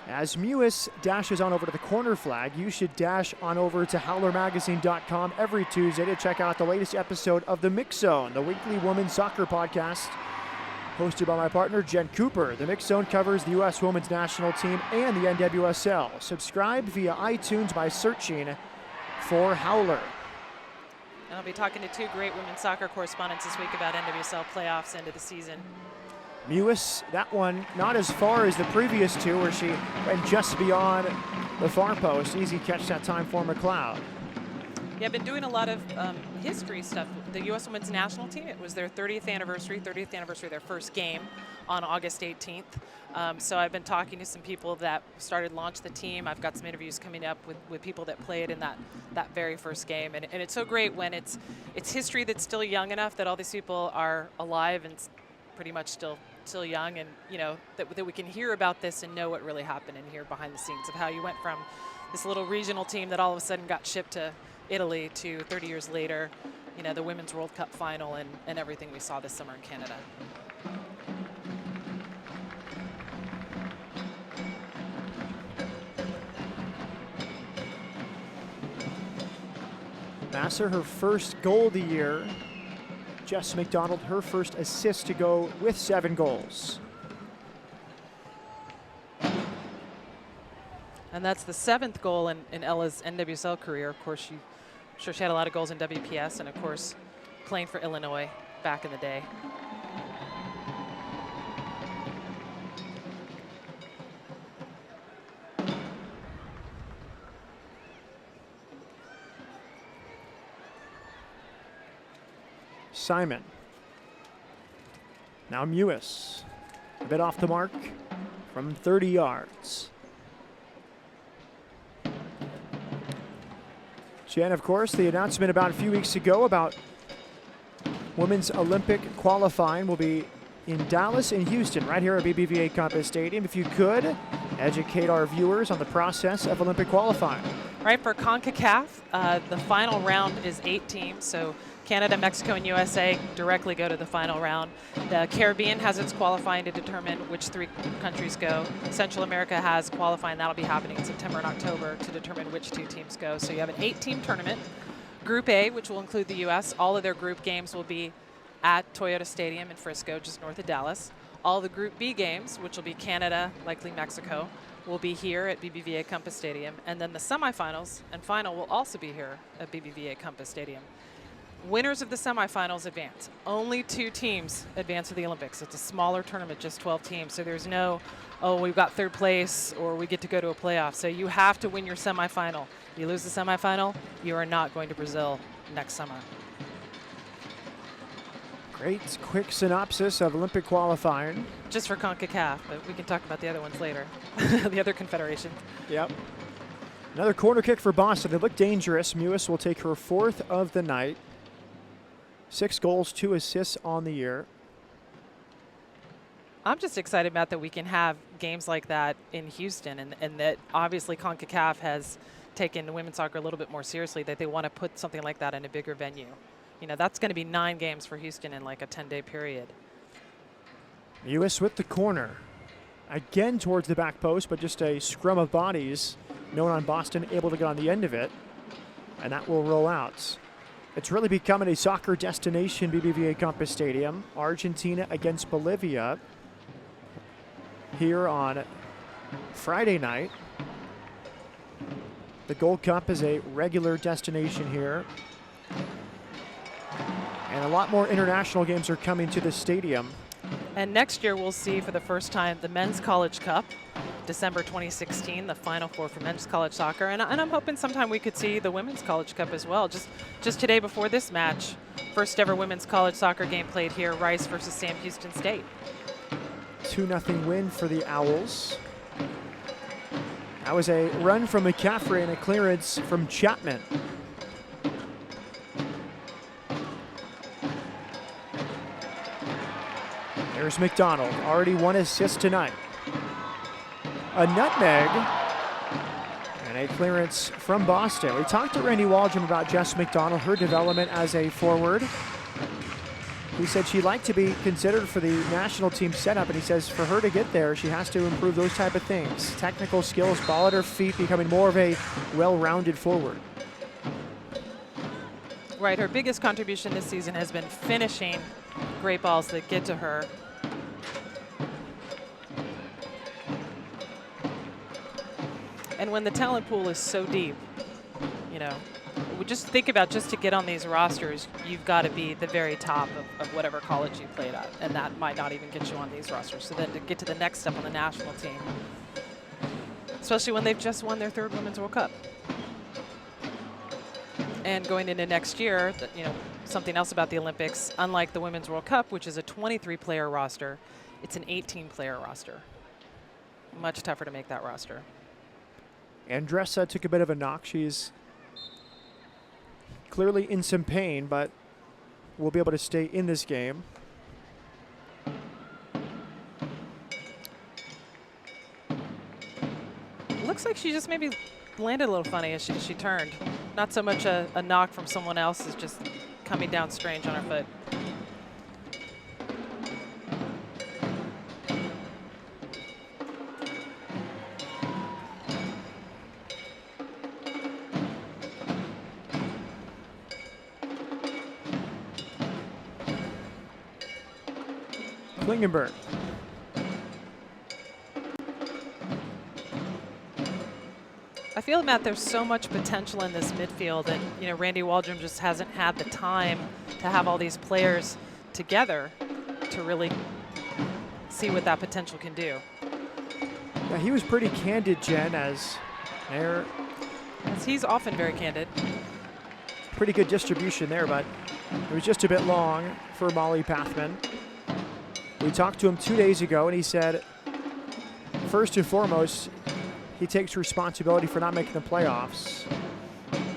As Mewis dashes on over to the corner flag, you should dash on over to HowlerMagazine.com every Tuesday to check out the latest episode of The Mix Zone, the weekly women's soccer podcast hosted by my partner, Jen Cooper. The Mix Zone covers the U.S. women's national team and the NWSL. Subscribe via iTunes by searching for Howler. And I'll be talking to two great women's soccer correspondents this week about NWSL playoffs end of the season. Mewis, that one not as far as the previous two where she went just beyond the far post. Easy catch that time for McLeod. Yeah, I've been doing a lot of history stuff. The U.S. Women's National Team, it was their 30th anniversary of their first game on August 18th. So I've been talking to some people that started launch the team. I've got some interviews coming up with people that played in that very first game. And it's so great when it's history that's still young enough that all these people are alive and pretty much still young, and that we can hear about this and know what really happened and hear behind the scenes of how you went from this little regional team that all of a sudden got shipped to Italy to 30 years later, the Women's World Cup final and everything we saw this summer in Canada. Masser, her first goal of the year. Jess McDonald, her first assist to go with 7 goals. And that's the 7th goal in Ella's NWSL career. Of course, she had a lot of goals in WPS, and of course, playing for Illinois back in the day. Simon. Now Mewis. A bit off the mark from 30 yards. Jen, of course, the announcement about a few weeks ago about women's Olympic qualifying will be in Dallas and Houston, right here at BBVA Compass Stadium. If you could, educate our viewers on the process of Olympic qualifying. Right, for CONCACAF, the final round is 8 teams, so Canada, Mexico, and USA directly go to the final round. The Caribbean has its qualifying to determine which 3 countries go. Central America has qualifying. That'll be happening in September and October to determine which 2 teams go. So you have an 8-team tournament. Group A, which will include the U.S., all of their group games will be at Toyota Stadium in Frisco, just north of Dallas. All the Group B games, which will be Canada, likely Mexico, will be here at BBVA Compass Stadium. And then the semifinals and final will also be here at BBVA Compass Stadium. Winners of the semifinals advance. Only 2 teams advance to the Olympics. It's a smaller tournament, just 12 teams. So there's no, we've got 3rd place or we get to go to a playoff. So you have to win your semifinal. You lose the semifinal, you are not going to Brazil next summer. Great quick synopsis of Olympic qualifying. Just for CONCACAF, but we can talk about the other ones later. The other confederation. Yep. Another corner kick for Boston. They look dangerous. Mewis will take her 4th of the night. 6 goals, 2 assists on the year. I'm just excited about that we can have games like that in Houston, and that obviously CONCACAF has taken women's soccer a little bit more seriously, that they want to put something like that in a bigger venue. That's going to be 9 games for Houston in like a 10-day period. Mewis with the corner. Again towards the back post, but just a scrum of bodies. No one on Boston able to get on the end of it, and that will roll out. It's really becoming a soccer destination, BBVA Compass Stadium. Argentina against Bolivia here on Friday night. The Gold Cup is a regular destination here. And a lot more international games are coming to the stadium. And next year we'll see for the first time the Men's College Cup December 2016, the Final Four for men's college soccer. And I'm hoping sometime we could see the Women's College Cup as well. Just today before this match, first ever women's college soccer game played here, Rice versus Sam Houston State. 2-0 win for the Owls. That was a run from McCaffrey and a clearance from Chapman. There's McDonald, already 1 assist tonight. A nutmeg and a clearance from Boston. We talked to Randy Waldrum about Jess McDonald, her development as a forward. He said she'd like to be considered for the national team setup, and he says for her to get there, she has to improve those type of things. Technical skills, ball at her feet, becoming more of a well-rounded forward. Right, her biggest contribution this season has been finishing great balls that get to her. And when the talent pool is so deep, you know, we just think about just to get on these rosters, you've got to be the very top of whatever college you played at, and that might not even get you on these rosters. So then to get to the next step on the national team, especially when they've just won their 3rd Women's World Cup. And going into next year, you know, something else about the Olympics, unlike the Women's World Cup, which is a 23-player roster, it's an 18-player roster. Much tougher to make that roster. Andressa took a bit of a knock. She's clearly in some pain, but will be able to stay in this game. Looks like she just maybe landed a little funny as she turned. Not so much a knock from someone else, is just coming down strange on her foot. Klingenberg. I feel, Matt, there's so much potential in this midfield, and you know, Randy Waldrum just hasn't had the time to have all these players together to really see what that potential can do. Yeah, he was pretty candid, Jen, as there. He's often very candid. Pretty good distribution there, but it was just a bit long for Molly Pathman. We talked to him 2 days ago, and he said, first and foremost, he takes responsibility for not making the playoffs.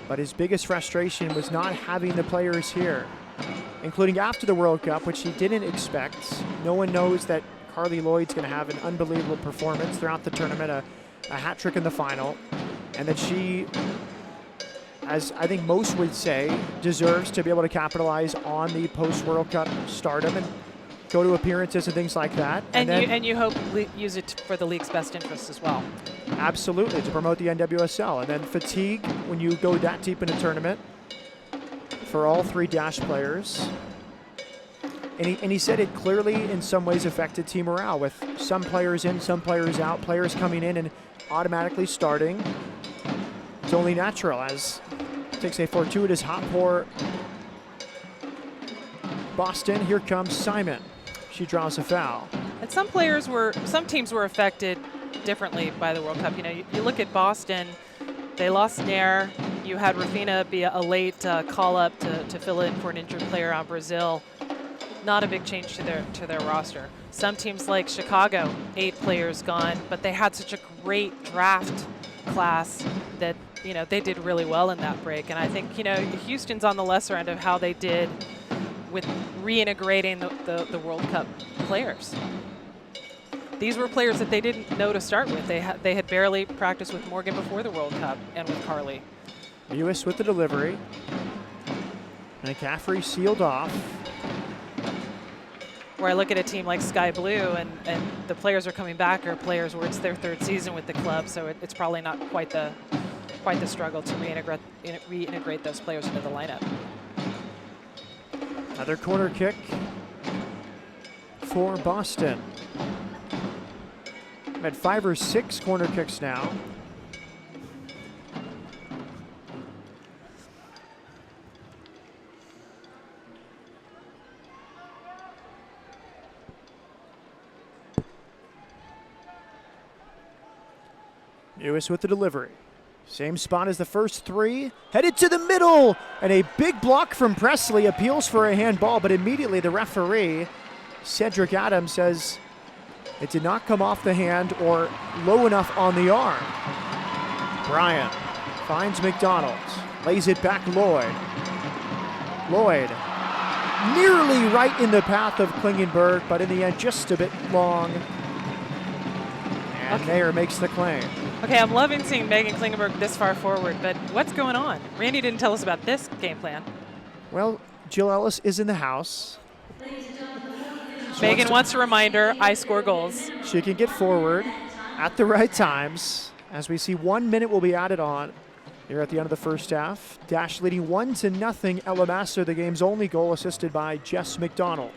But his biggest frustration was not having the players here, including after the World Cup, which he didn't expect. No one knows that Carly Lloyd's going to have an unbelievable performance throughout the tournament, a hat trick in the final, and that she, as I think most would say, deserves to be able to capitalize on the post-World Cup stardom and go to appearances and things like that. And you hope use it for the league's best interests as well. Absolutely, to promote the NWSL. And then fatigue when you go that deep in a tournament for all 3 Dash players. And he said it clearly in some ways affected team morale, with some players in, some players out, players coming in and automatically starting. It's only natural, as it takes a fortuitous hot pour. Boston, here comes Simon. She draws a foul. And some teams were affected differently by the World Cup. You know, you look at Boston, they lost Nair. You had Rafina be a late call-up to fill in for an injured player on Brazil. Not a big change to their roster. Some teams like Chicago, 8 players gone, but they had such a great draft class that, you know, they did really well in that break. And I think, you know, Houston's on the lesser end of how they did with reintegrating the World Cup players. These were players that they didn't know to start with. They had barely practiced with Morgan before the World Cup and with Carly. Lewis with the delivery. And McCaffrey sealed off. Where I look at a team like Sky Blue, and the players are coming back are players where it's their 3rd season with the club, so it's probably not quite the struggle to reintegrate those players into the lineup. Another corner kick for Boston. We've had 5 or 6 corner kicks now. Lewis with the delivery. Same spot as the first three. Headed to the middle. And a big block from Presley. Appeals for a handball, but immediately the referee, Cedric Adams, says it did not come off the hand or low enough on the arm. Bryan finds McDonald. Lays it back Lloyd. Lloyd nearly right in the path of Klingenberg, but in the end just a bit long. And Mayer makes the claim. Okay, I'm loving seeing Megan Klingenberg this far forward, but what's going on? Randy didn't tell us about this game plan. Well, Jill Ellis is in the house. Megan wants a reminder, I score goals. She can get forward at the right times. As we see, 1 minute will be added on here at the end of the first half. Dash leading 1-0. Ella Masser, the game's only goal, assisted by Jess McDonald.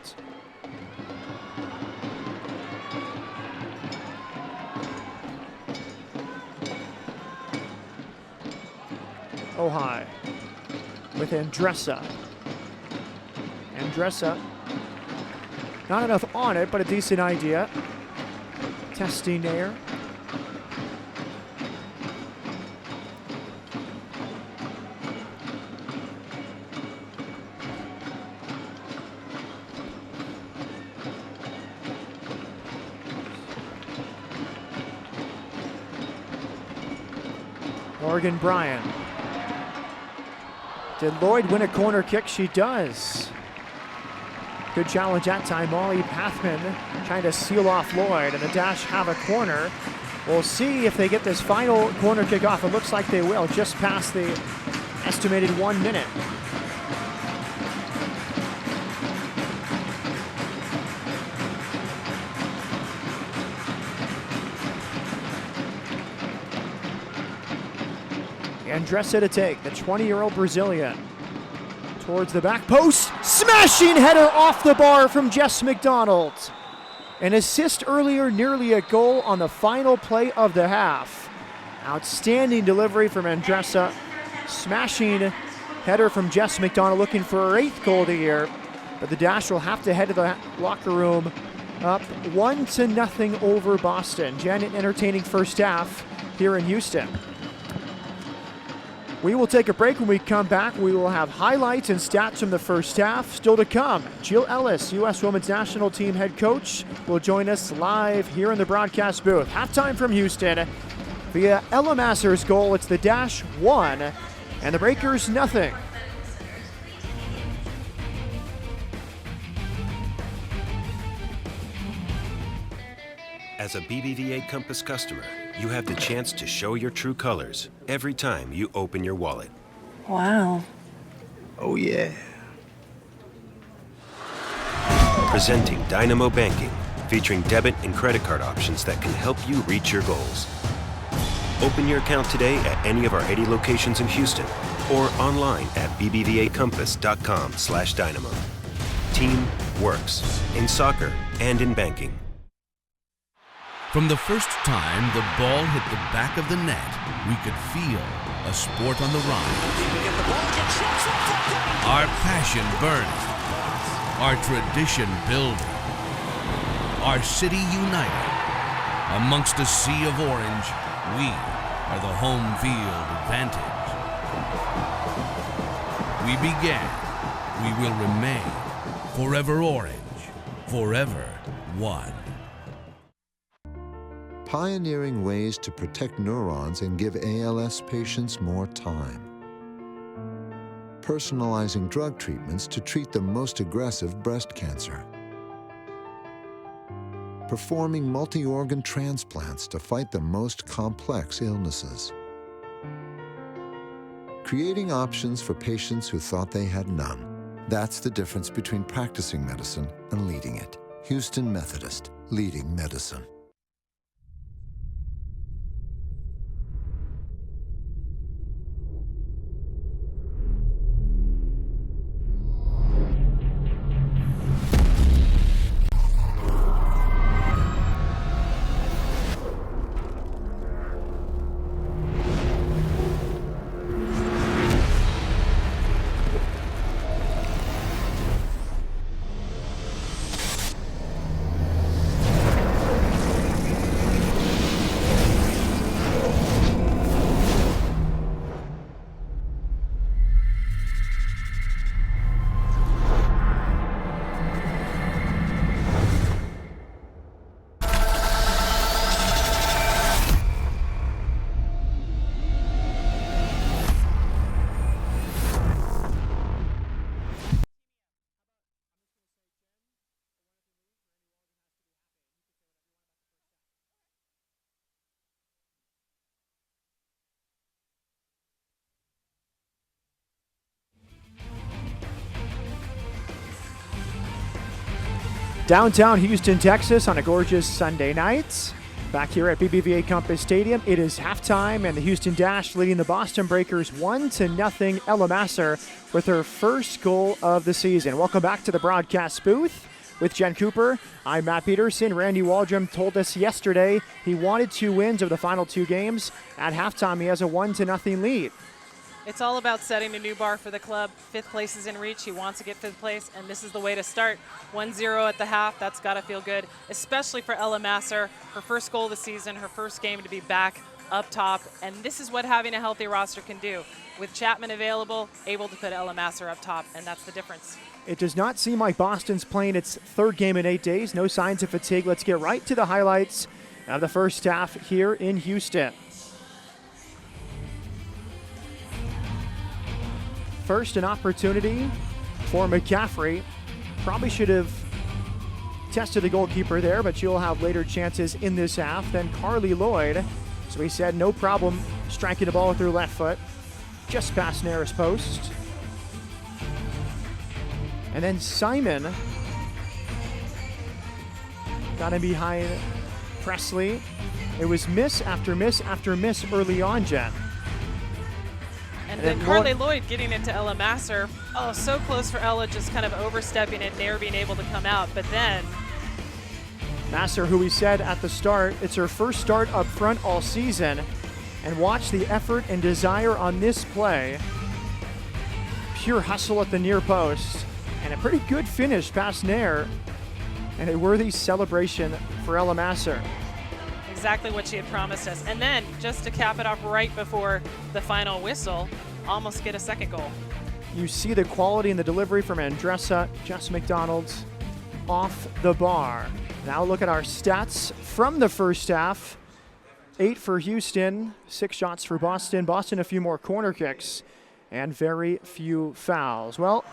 Ojai with Andressa. Andressa, not enough on it, but a decent idea. Testing there. Morgan Bryan. Did Lloyd win a corner kick? She does. Good challenge that time. Molly Pathman trying to seal off Lloyd, and the Dash have a corner. We'll see if they get this final corner kick off. It looks like they will, just past the estimated 1 minute. Andressa to take, the 20-year-old Brazilian. Towards the back post, smashing header off the bar from Jess McDonald. An assist earlier, nearly a goal on the final play of the half. Outstanding delivery from Andressa. Smashing header from Jess McDonald, looking for her 8th goal of the year. But the Dash will have to head to the locker room up 1-0 over Boston. Janet, entertaining first half here in Houston. We will take a break. When we come back, we will have highlights and stats from the first half. Still to come, Jill Ellis, U.S. Women's National Team head coach, will join us live here in the broadcast booth. Halftime from Houston. Via Ella Masser's goal, it's the Dash 1 and the Breakers nothing. As a BBVA Compass customer, you have the chance to show your true colors every time you open your wallet. Wow. Oh, yeah. Presenting Dynamo Banking, featuring debit and credit card options that can help you reach your goals. Open your account today at any of our 80 locations in Houston or online at bbvacompass.com/dynamo. Team works in soccer and in banking. From the first time the ball hit the back of the net, we could feel a sport on the rise. Our passion burning, our tradition building, our city united. Amongst a sea of orange, we are the home field advantage. We began, we will remain, forever orange, forever one. Pioneering ways to protect neurons and give ALS patients more time. Personalizing drug treatments to treat the most aggressive breast cancer. Performing multi-organ transplants to fight the most complex illnesses. Creating options for patients who thought they had none. That's the difference between practicing medicine and leading it. Houston Methodist, leading medicine. Downtown Houston, Texas on a gorgeous Sunday night. Back here at BBVA Compass Stadium, it is halftime and the Houston Dash leading the Boston Breakers 1-0. Ella Masser with her first goal of the season. Welcome back to the broadcast booth with Jen Cooper. I'm Matt Peterson. Randy Waldrum told us yesterday he wanted 2 wins of the final 2 games. At halftime, he has a 1-0 lead. It's all about setting a new bar for the club. 5th place is in reach. He wants to get 5th place, and this is the way to start. 1-0 at the half. That's got to feel good, especially for Ella Masser. Her first goal of the season, her first game to be back up top, and this is what having a healthy roster can do. With Chapman available, able to put Ella Masser up top, and that's the difference. It does not seem like Boston's playing its 3rd game in 8 days. No signs of fatigue. Let's get right to the highlights of the first half here in Houston. First, an opportunity for McCaffrey. Probably should have tested the goalkeeper there, but she'll have later chances in this half. Then Carly Lloyd, so he said no problem striking the ball with her left foot, just past Nara's post. And then Simon got in behind Presley. It was miss after miss after miss early on, Jen. And then Carly Lloyd getting it to Ella Masser. Oh, so close for Ella, just kind of overstepping it, Nair being able to come out. But then Masser, who we said at the start, it's her first start up front all season. And watch the effort and desire on this play. Pure hustle at the near post. And a pretty good finish past Nair. And a worthy celebration for Ella Masser. Exactly what she had promised us. And then, just to cap it off right before the final whistle, almost get a 2nd goal. You see the quality and the delivery from Andressa, Jess McDonald off the bar. Now look at our stats from the first half. 8 for Houston, 6 shots for Boston. Boston a few more corner kicks and very few fouls. Well,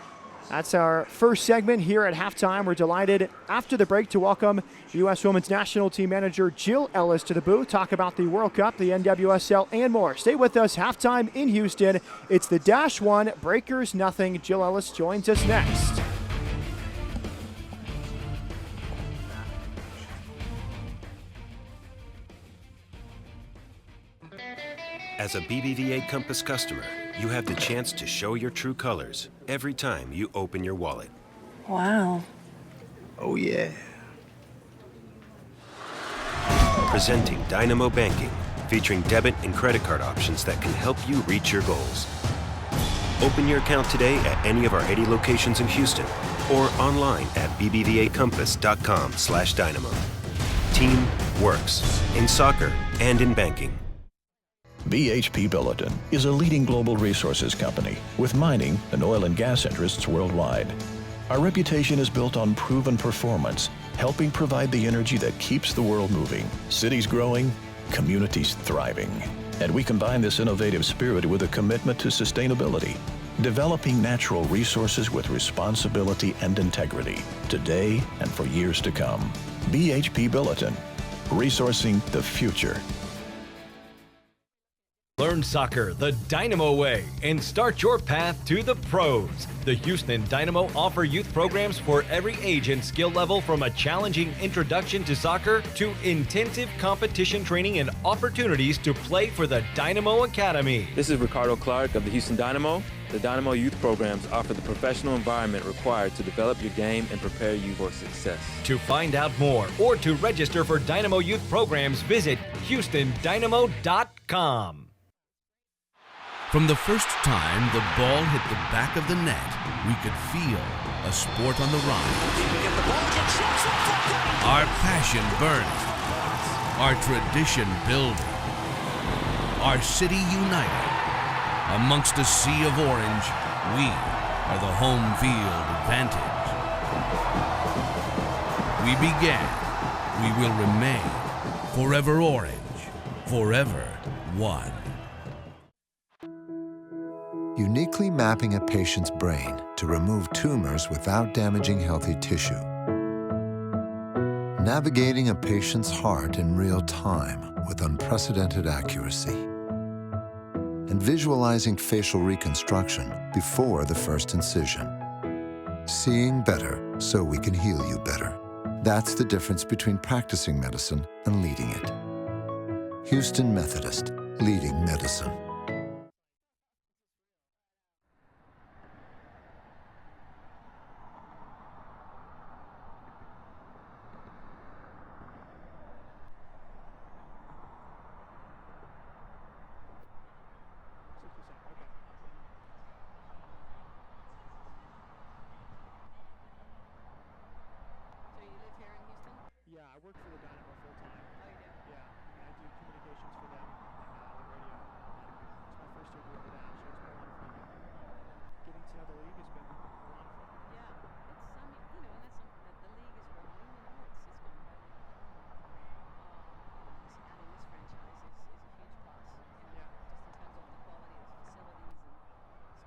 that's our first segment here at halftime. We're delighted after the break to welcome U.S. Women's National Team Manager Jill Ellis to the booth, talk about the World Cup, the NWSL, and more. Stay with us. Halftime in Houston. It's the Dash 1, Breakers nothing. Jill Ellis joins us next. As a BBVA Compass customer, you have the chance to show your true colors every time you open your wallet. Wow. Oh, yeah. Presenting Dynamo Banking, featuring debit and credit card options that can help you reach your goals. Open your account today at any of our 80 locations in Houston or online at bbvacompass.com/dynamo. Team works in soccer and in banking. BHP Billiton is a leading global resources company with mining and oil and gas interests worldwide. Our reputation is built on proven performance, helping provide the energy that keeps the world moving, cities growing, communities thriving. And we combine this innovative spirit with a commitment to sustainability, developing natural resources with responsibility and integrity, today and for years to come. BHP Billiton, resourcing the future. Learn soccer the Dynamo way and start your path to the pros. The Houston Dynamo offer youth programs for every age and skill level, from a challenging introduction to soccer to intensive competition training and opportunities to play for the Dynamo Academy. This is Ricardo Clark of the Houston Dynamo. The Dynamo youth programs offer the professional environment required to develop your game and prepare you for success. To find out more or to register for Dynamo youth programs, visit HoustonDynamo.com. From the first time the ball hit the back of the net, we could feel a sport on the rise. Our passion burning, our tradition building, our city united. Amongst a sea of orange, we are the home field advantage. We began, we will remain, forever orange, forever one. Uniquely mapping a patient's brain to remove tumors without damaging healthy tissue. Navigating a patient's heart in real time with unprecedented accuracy. And visualizing facial reconstruction before the first incision. Seeing better so we can heal you better. That's the difference between practicing medicine and leading it. Houston Methodist, leading medicine. Yeah, I work for the Dynamo full time. Oh, you do? Yeah, and I do communications for them and the radio. And it's my first year doing the Dash, so it's been a lot of fun. Getting to know the league has been a lot of fun. Yeah, it's and that's something that the league is growing. It's gone better and better. Adding this franchise is a huge plus. Yeah. Just in terms of the quality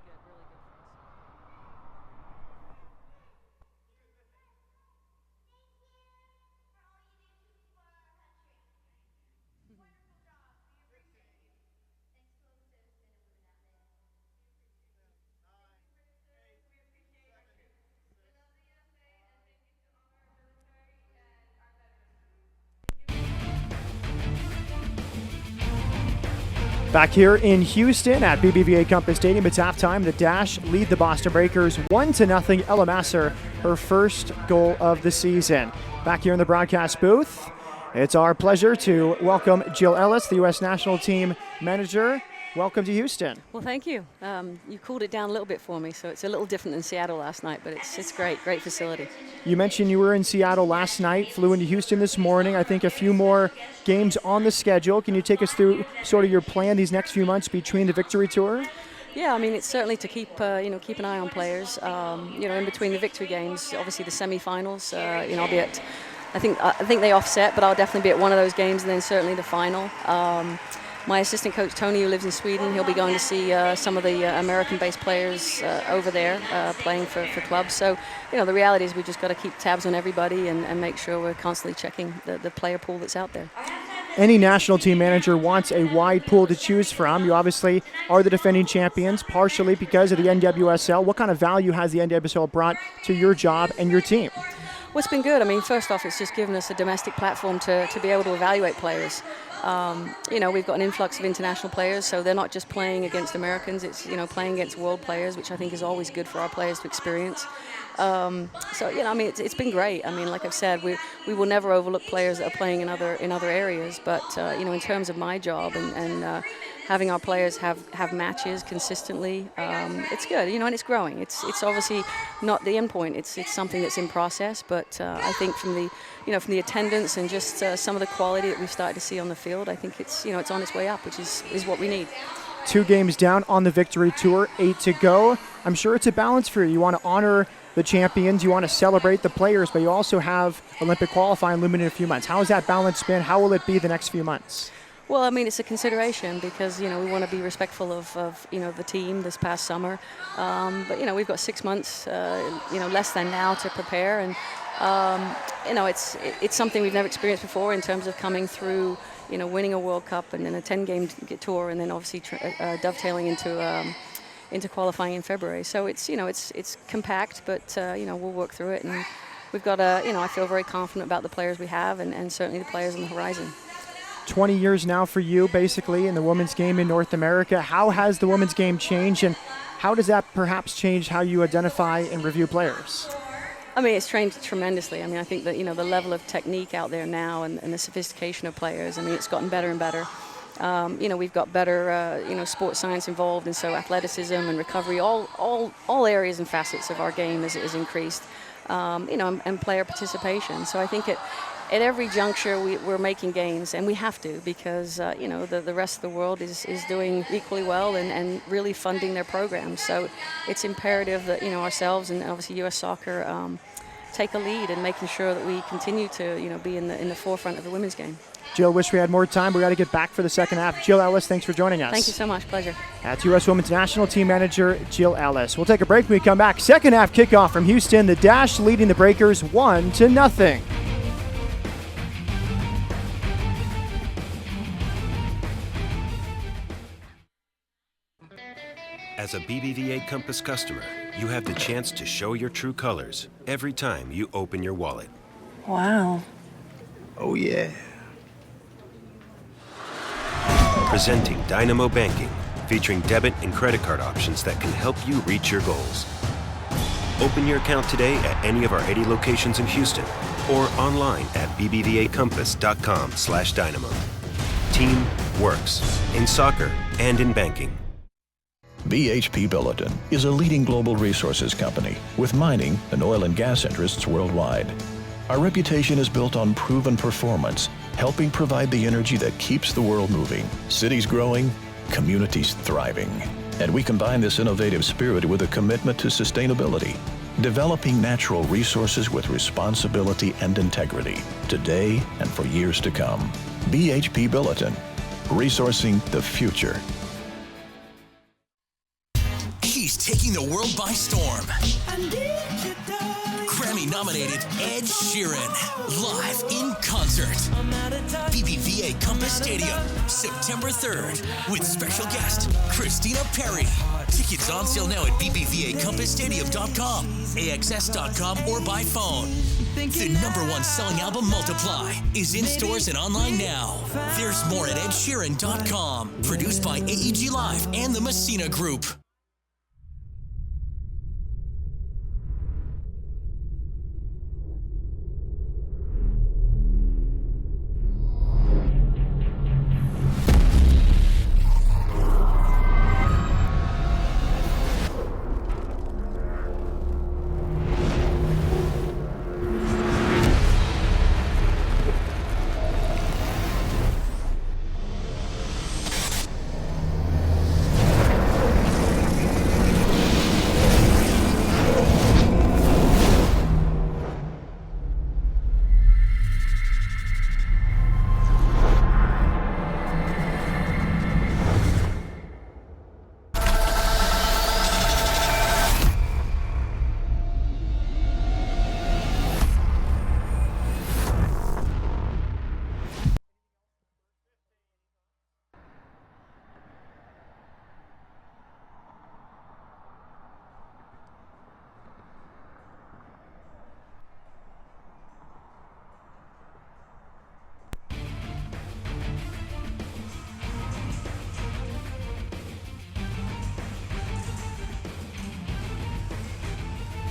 of facilities, and it's good, really good for us. Back here in Houston at BBVA Compass Stadium, it's halftime. The Dash lead the Boston Breakers 1-0. Ella Masser, her first goal of the season. Back here in the broadcast booth, it's our pleasure to welcome Jill Ellis, the U.S. national team manager. Welcome to Houston. Well, thank you. You cooled it down a little bit for me, so it's a little different than Seattle last night, but it's great facility. You mentioned you were in Seattle last night, flew into Houston this morning. I think a few more games on the schedule. Can you take us through sort of your plan these next few months between the Victory Tour? Yeah, I mean, it's certainly to keep keep an eye on players. In between the Victory games, obviously the semifinals. I'll be at. I think they offset, but I'll definitely be at one of those games, and then certainly the final. My assistant coach, Tony, who lives in Sweden, he'll be going to see some of the American-based players over there playing for clubs. So, the reality is we just got to keep tabs on everybody and make sure we're constantly checking the player pool that's out there. Any national team manager wants a wide pool to choose from. You obviously are the defending champions, partially because of the NWSL. What kind of value has the NWSL brought to your job and your team? Well, it's been good. I mean, first off, it's just given us a domestic platform to be able to evaluate players. We've got an influx of international players, so they're not just playing against Americans. It's, playing against world players, which I think is always good for our players to experience. It's been great. I mean, like I've said, we will never overlook players that are playing in other areas. But, in terms of my job and having our players have matches consistently, it's good, and it's growing. It's obviously not the end point. It's something that's in process. But I think from the attendance and just some of the quality that we've started to see on the field, I think it's on its way up, which is what we need. 2 games down on the Victory Tour, 8 to go. I'm sure it's a balance for you. You want to honor the champions, you want to celebrate the players, but you also have Olympic qualifying looming in a few months. How has that balance been? How will it be the next few months? Well, I mean, it's a consideration because, we want to be respectful of the team this past summer. But, we've got 6 months, less than now to prepare. And, it's something we've never experienced before in terms of coming through, winning a World Cup and then a 10-game tour and then obviously dovetailing into qualifying in February. So it's compact, but, we'll work through it. And we've got I feel very confident about the players we have and certainly the players on the horizon. 20 years now for you, basically, in the women's game in North America. How has the women's game changed, and how does that perhaps change how you identify and review players? I mean, it's changed tremendously. I mean, I think that, the level of technique out there now and the sophistication of players, I mean, it's gotten better and better. We've got better, sports science involved, and so athleticism and recovery, all areas and facets of our game is increased, and player participation. So I think at every juncture, we're making gains, and we have to because, the rest of the world is doing equally well and really funding their programs. So it's imperative that, ourselves and obviously U.S. Soccer take a lead in making sure that we continue to, be in the forefront of the women's game. Jill, wish we had more time, but we got to get back for the second half. Jill Ellis, thanks for joining us. Thank you so much. Pleasure. That's U.S. Women's National Team Manager Jill Ellis. We'll take a break when we come back. Second half kickoff from Houston. The Dash leading the Breakers 1-0. As a BBVA Compass customer, you have the chance to show your true colors every time you open your wallet. Wow. Oh, yeah. Presenting Dynamo Banking, featuring debit and credit card options that can help you reach your goals. Open your account today at any of our 80 locations in Houston or online at bbvacompass.com/dynamo. Team works in soccer and in banking. BHP Billiton is a leading global resources company with mining and oil and gas interests worldwide. Our reputation is built on proven performance, helping provide the energy that keeps the world moving, cities growing, communities thriving. And we combine this innovative spirit with a commitment to sustainability, developing natural resources with responsibility and integrity, today and for years to come. BHP Billiton, resourcing the future. He's taking the world by storm. Grammy-nominated Ed Sheeran, live in concert. BBVA Compass Stadium, September 3rd, with special guest Christina Perri. Tickets on sale now at bbvacompassstadium.com, axs.com, or by phone. The #1 selling album, Multiply, is in stores and online now. There's more at edsheeran.com. Produced by AEG Live and the Messina Group.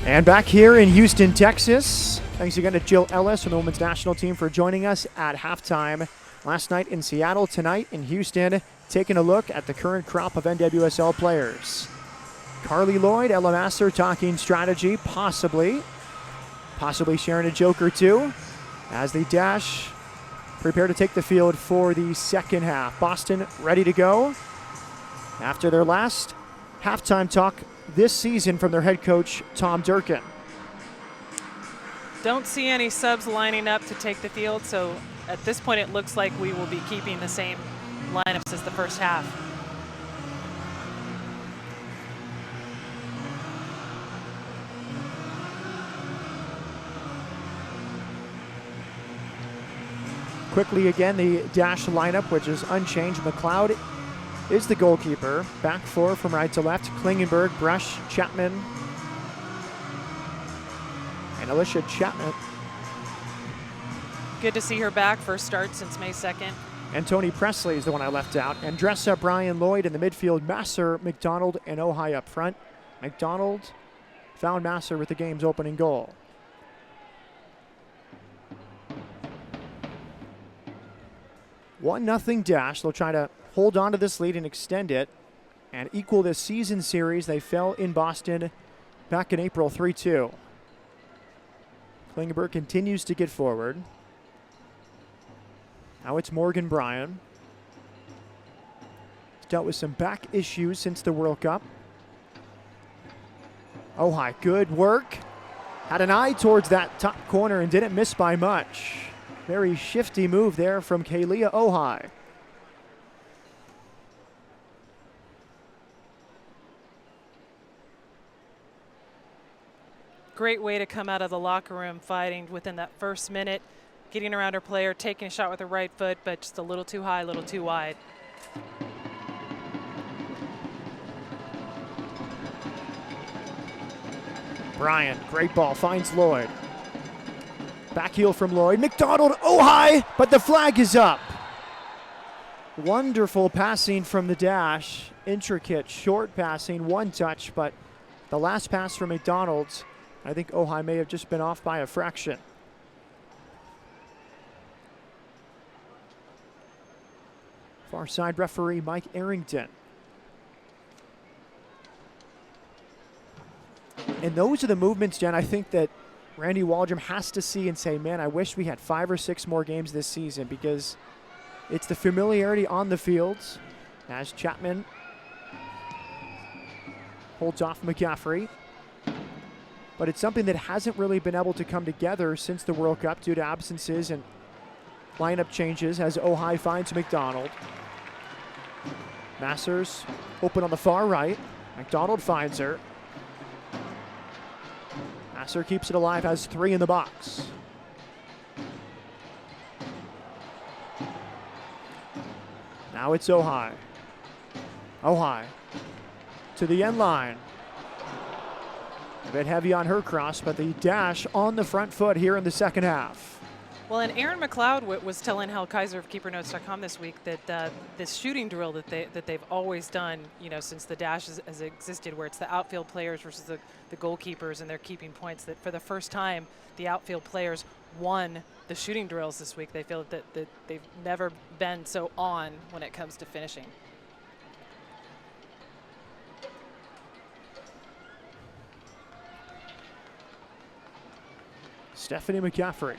And back here in Houston, Texas, thanks again to Jill Ellis from the women's national team for joining us at halftime last night in Seattle, tonight in Houston, taking a look at the current crop of NWSL players. Carly Lloyd, Ella Masser talking strategy, possibly sharing a joke or two as the Dash prepare to take the field for the second half. Boston ready to go after their last halftime talk this season from their head coach, Tom Durkin. Don't see any subs lining up to take the field, so at this point it looks like we will be keeping the same lineups as the first half. Quickly again, the Dash lineup, which is unchanged. McLeod is the goalkeeper. Back four from right to left. Klingenberg, Brush, Chapman, and Alicia Chapman. Good to see her back. First start since May 2nd. And Tony Presley is the one I left out. And dress up Brian Lloyd in the midfield. Masser, McDonald, and Ojai up front. McDonald found Masser with the game's opening goal. One-0 Dash. They'll try to hold on to this lead and extend it and equal this season series. They fell in Boston back in April 3-2. Klingenberg continues to get forward. Now it's Morgan Bryan. He's dealt with some back issues since the World Cup. Ojai, good work. Had an eye towards that top corner and didn't miss by much. Very shifty move there from Kaylia Ojai. Great way to come out of the locker room fighting within that first minute, getting around her player, taking a shot with her right foot, but just a little too high, a little too wide. Bryan, great ball, finds Lloyd. Back heel from Lloyd. McDonald, oh high, but the flag is up. Wonderful passing from the dash. Intricate, short passing, one touch, but the last pass from McDonald's, I think Ojai may have just been off by a fraction. Far side referee Mike Arrington. And those are the movements, Jen, I think that Randy Waldrum has to see and say, man, I wish we had 5 or 6 more games this season, because it's the familiarity on the fields as Chapman holds off McCaffrey. But it's something that hasn't really been able to come together since the World Cup due to absences and lineup changes as Ojai finds McDonald. Masters open on the far right. McDonald finds her. Masser keeps it alive, has 3 in the box. Now it's Ojai. Ojai to the end line. A bit heavy on her cross, but the dash on the front foot here in the second half. Well, and Aaron McLeod was telling Hal Kaiser of KeeperNotes.com this week that this shooting drill that they've always done, you know, since the dash has existed, where it's the outfield players versus the goalkeepers and they're keeping points, that for the first time the outfield players won the shooting drills this week. They feel that they've never been so on when it comes to finishing. Stephanie McCaffrey.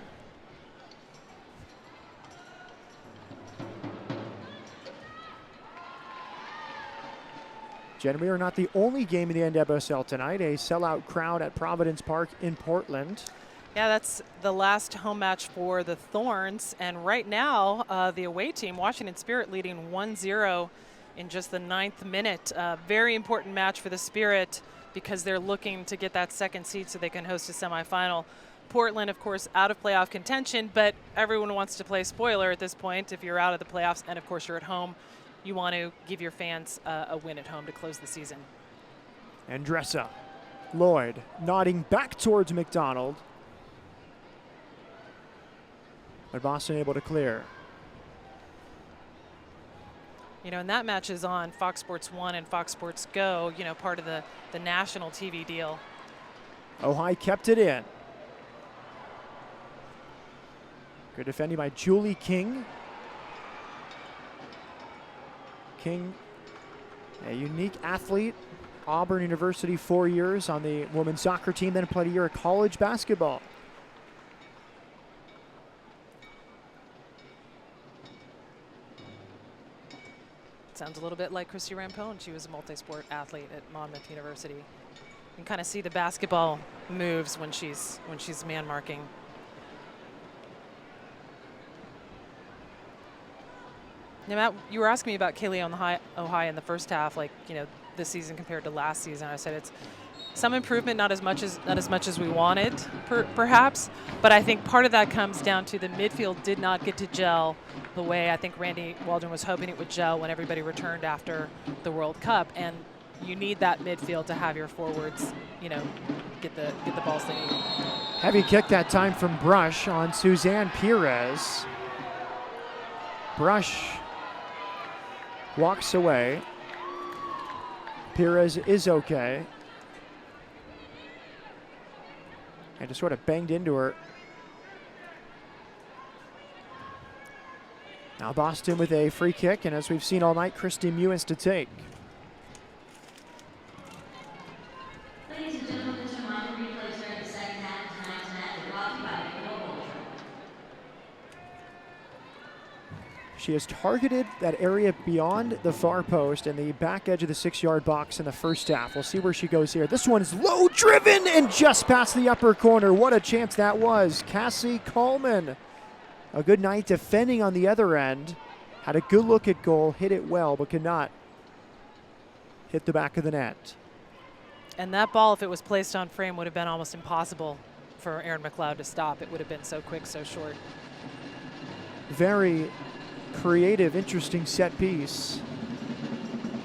Jen, we are not the only game in the NWSL tonight. A sellout crowd at Providence Park in Portland. Yeah, that's the last home match for the Thorns. And right now, the away team, Washington Spirit, leading 1-0 in just the 9th minute. Very important match for the Spirit because they're looking to get that second seed so they can host a semifinal. Portland, of course, out of playoff contention, but everyone wants to play spoiler at this point. If you're out of the playoffs and, of course, you're at home, you want to give your fans a win at home to close the season. Andressa. Lloyd nodding back towards McDonald. But Boston able to clear. You know, and that match is on Fox Sports 1 and Fox Sports Go, you know, part of the national TV deal. Ojai kept it in. Good defending by Julie King. King, a unique athlete. Auburn University, 4 years on the women's soccer team, then played a year of college basketball. Sounds a little bit like Christy Rampone. She was a multi-sport athlete at Monmouth University. You can kind of see the basketball moves when she's man marking. Now, Matt, you were asking me about Kaylee Ojai in the first half, like, you know, this season compared to last season. I said it's some improvement, not as much as we wanted, perhaps. But I think part of that comes down to the midfield did not get to gel the way I think Randy Waldron was hoping it would gel when everybody returned after the World Cup. And you need that midfield to have your forwards, you know, get the balls they need. Heavy kick that time from Brush on Suzanne Perez. Brush walks away. Perez is okay. And just sort of banged into her. Now Boston with a free kick, and as we've seen all night, Christy Mewis to take. Ladies and gentlemen, this reminder replays during the second half of tonight's match are brought to you by Global. She has targeted that area beyond the far post and the back edge of the 6-yard box in the first half. We'll see where she goes here. This one is low driven and just past the upper corner. What a chance that was. Cassie Coleman, a good night defending on the other end. Had a good look at goal, hit it well, but could not hit the back of the net. And that ball, if it was placed on frame, would have been almost impossible for Aaron McLeod to stop. It would have been so quick, so short. Very creative, interesting set piece.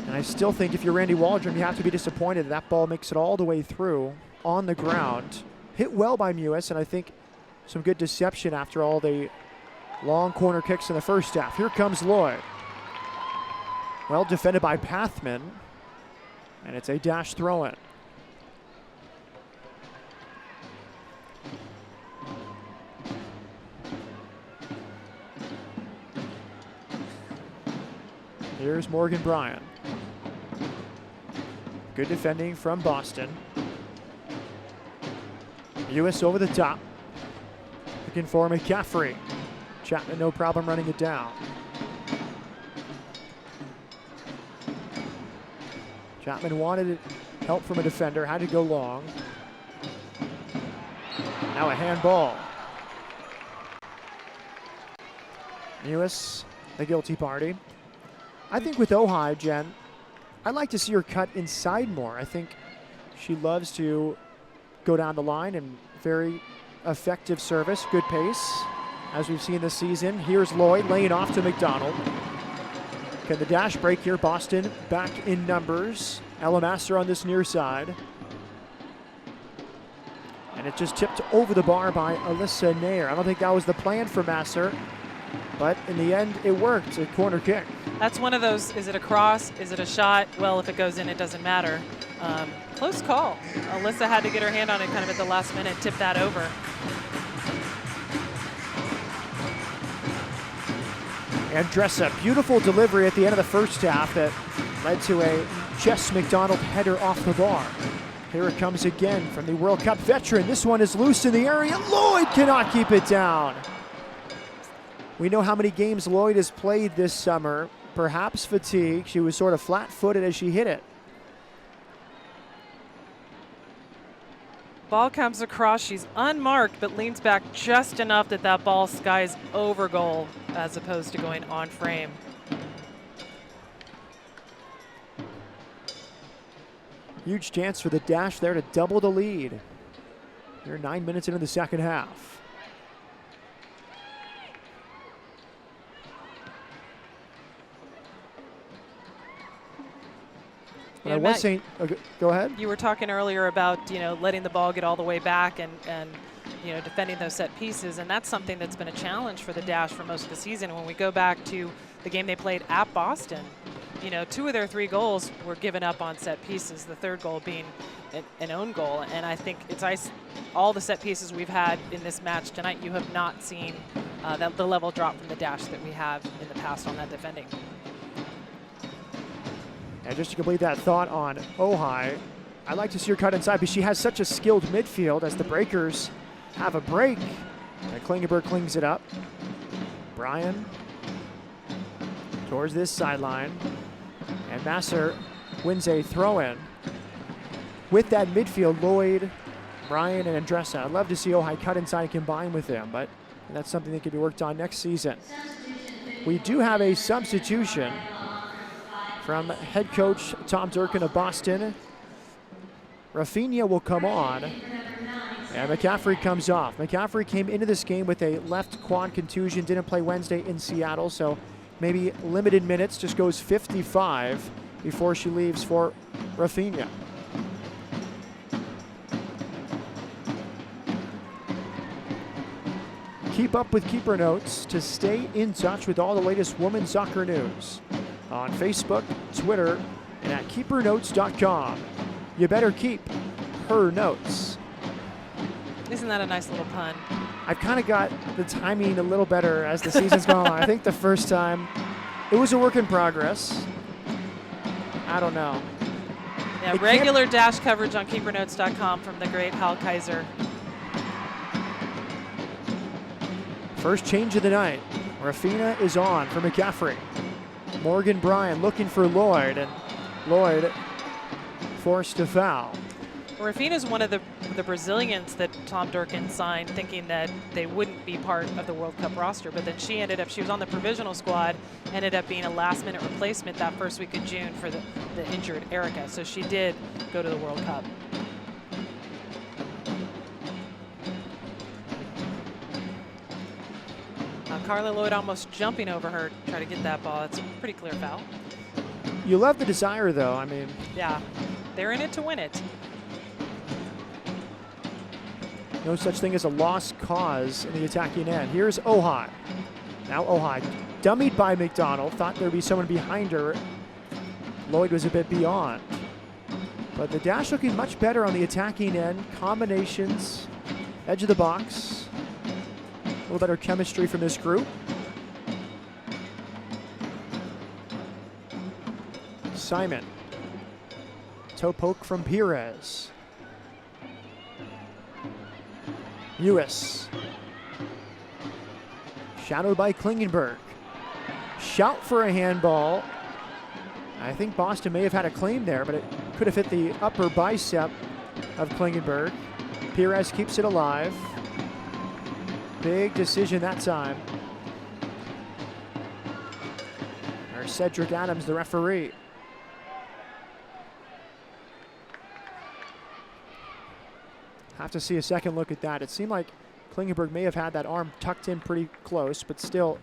And I still think if you're Randy Waldrum, you have to be disappointed that ball makes it all the way through on the ground. Hit well by Mewis, and I think some good deception after all the long corner kicks in the first half. Here comes Lloyd. Well defended by Pathman, and it's a dash throw-in. Here's Morgan Bryan. Good defending from Boston. Lewis over the top. Looking for McCaffrey. Chapman no problem running it down. Chapman wanted help from a defender, had to go long. Now a handball. Lewis, the guilty party. I think with Ojai, Jen, I'd like to see her cut inside more. I think she loves to go down the line and very effective service, good pace, as we've seen this season. Here's Lloyd laying off to McDonald. Can the dash break here? Boston back in numbers. Ella Masser on this near side. And it just tipped over the bar by Alyssa Nair. I don't think that was the plan for Masser, but in the end, it worked. A corner kick. That's one of those, is it a cross? Is it a shot? Well, if it goes in, it doesn't matter. Close call. Alyssa had to get her hand on it kind of at the last minute, tip that over. Andressa, beautiful delivery at the end of the first half that led to a Jess McDonald header off the bar. Here it comes again from the World Cup veteran. This one is loose in the area. Lloyd cannot keep it down. We know how many games Lloyd has played this summer. Perhaps fatigue. She was sort of flat-footed as she hit it. Ball comes across, she's unmarked, but leans back just enough that that ball skies over goal as opposed to going on frame. Huge chance for the Dash there to double the lead. Here 9 minutes into the second half. Yeah, I was saying, go ahead. You were talking earlier about, letting the ball get all the way back and defending those set pieces, and that's something that's been a challenge for the Dash for most of the season. When we go back to the game they played at Boston, 2 of their 3 goals were given up on set pieces, the third goal being an own goal. And I think all the set pieces we've had in this match tonight, you have not seen the level drop from the Dash that we have in the past on that defending. And just to complete that thought on Ojai, I'd like to see her cut inside because she has such a skilled midfield as the Breakers have a break. And Klingenberg cleans it up. Bryan towards this sideline. And Masser wins a throw-in. With that midfield, Lloyd, Bryan, and Andressa. I'd love to see Ojai cut inside and combine with them, but that's something that could be worked on next season. We do have a substitution from head coach Tom Durkin of Boston. Rafinha will come on, and McCaffrey comes off. McCaffrey came into this game with a left quad contusion, didn't play Wednesday in Seattle, so maybe limited minutes, just goes 55 before she leaves for Rafinha. Keep up with Keeper Notes to stay in touch with all the latest women's soccer news on Facebook, Twitter, and at keepernotes.com. You better keep her notes. Isn't that a nice little pun? I've kind of got the timing a little better as the season's gone on. I think the first time, it was a work in progress. I don't know. Yeah, regular Dash coverage on keepernotes.com from the great Hal Kaiser. First change of the night. Rafinha is on for McCaffrey. Morgan Bryan looking for Lloyd, and Lloyd forced to foul. Rafinha is one of the Brazilians that Tom Durkin signed thinking that they wouldn't be part of the World Cup roster, but then she was on the provisional squad, ended up being a last-minute replacement that first week of June for the injured Erica, so she did go to the World Cup. Carla Lloyd almost jumping over her to try to get that ball. It's a pretty clear foul. You love the desire, though. I mean, yeah, they're in it to win it. No such thing as a lost cause in the attacking end. Here's Ojai. Now Ojai, dummied by McDonald. Thought there'd be someone behind her. Lloyd was a bit beyond. But the Dash looking much better on the attacking end. Combinations, edge of the box. A little better chemistry from this group. Simon. Toe poke from Perez. Lewis. Shadowed by Klingenberg. Shout for a handball. I think Boston may have had a claim there, but it could have hit the upper bicep of Klingenberg. Perez keeps it alive. Big decision that time. There's Cedric Adams, the referee. Have to see a second look at that. It seemed like Klingenberg may have had that arm tucked in pretty close, but still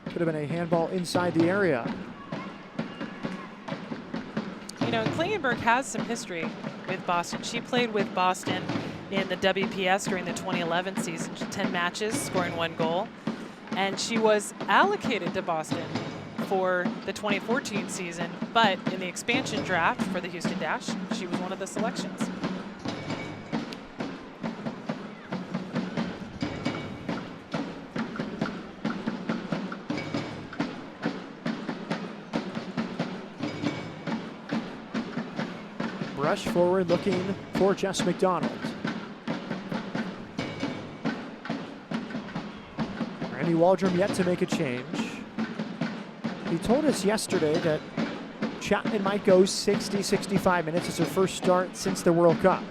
could have been a handball inside the area. You know, Klingenberg has some history with Boston. She played with Boston in the WPS during the 2011 season, 10 matches, scoring 1 goal. And she was allocated to Boston for the 2014 season, but in the expansion draft for the Houston Dash, she was one of the selections. Rush forward looking for Jess McDonald. Randy Waldrum yet to make a change. He told us yesterday that Chapman might go 60, 65 minutes. It's her first start since the World Cup.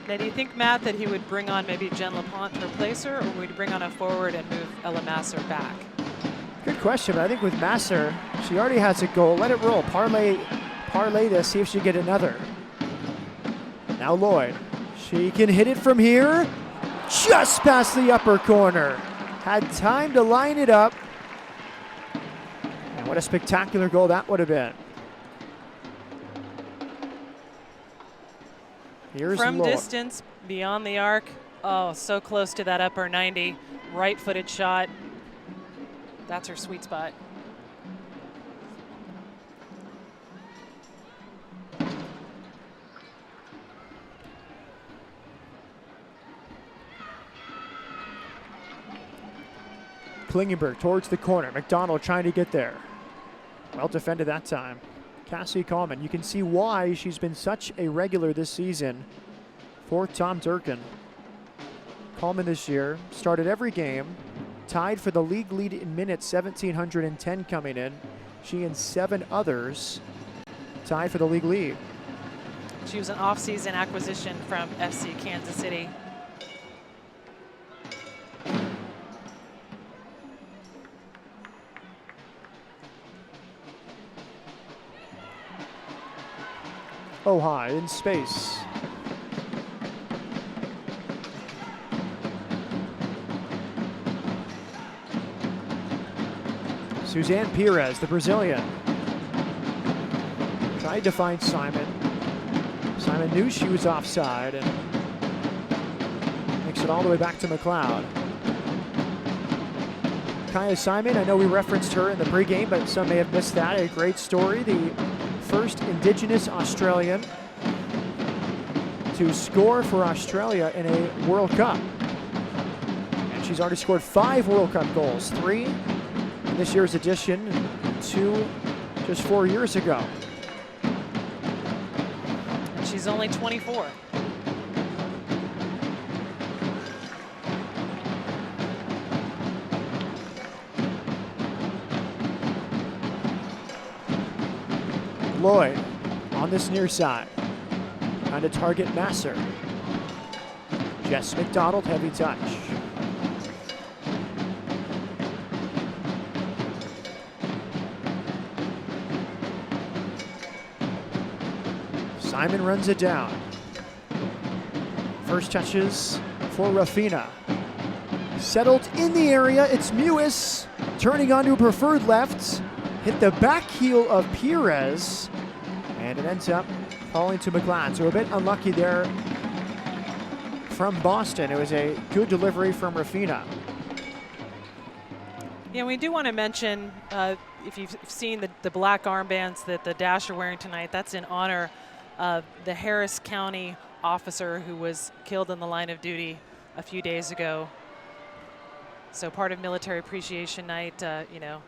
Now, do you think, Matt, that he would bring on maybe Jen LaPont to replace her, or would he bring on a forward and move Ella Masser back? Good question, but I think with Masser, she already has a goal. Let it roll. Parlay this, see if she can get another. Now Lloyd. She can hit it from here. Just past the upper corner. Had time to line it up. And what a spectacular goal that would have been. Here's From Lloyd. distance, beyond the arc. Oh, so close to that upper 90. Right-footed shot. That's her sweet spot. Klingenberg towards the corner. McDonald trying to get there. Well defended that time. Cassie Coleman. You can see why she's been such a regular this season for Tom Durkin. Coleman this year started every game. Tied for the league lead in minutes, 1,710 coming in. She and 7 others tied for the league lead. She was an off-season acquisition from FC Kansas City. Ojai in space. Suzanne Perez, the Brazilian. Tried to find Simon. Simon knew she was offside and makes it all the way back to McLeod. Kaya Simon, I know we referenced her in the pregame, but some may have missed that. A great story. The first Indigenous Australian to score for Australia in a World Cup. And she's already scored 5 World Cup goals, 3 in this year's edition, 2 just 4 years ago. And she's only 24. Lloyd on this near side, trying to target Masser. Jess McDonald, heavy touch. Simon runs it down. First touches for Rafina. Settled in the area, it's Mewis turning onto a preferred left. Hit the back heel of Perez And it ends up falling to McGlad. So a bit unlucky there from Boston. It was a good delivery from Rafina. Yeah, we do want to mention, if you've seen the black armbands that the Dash are wearing tonight, that's in honor of the Harris County officer who was killed in the line of duty a few days ago. So part of Military Appreciation Night, you know,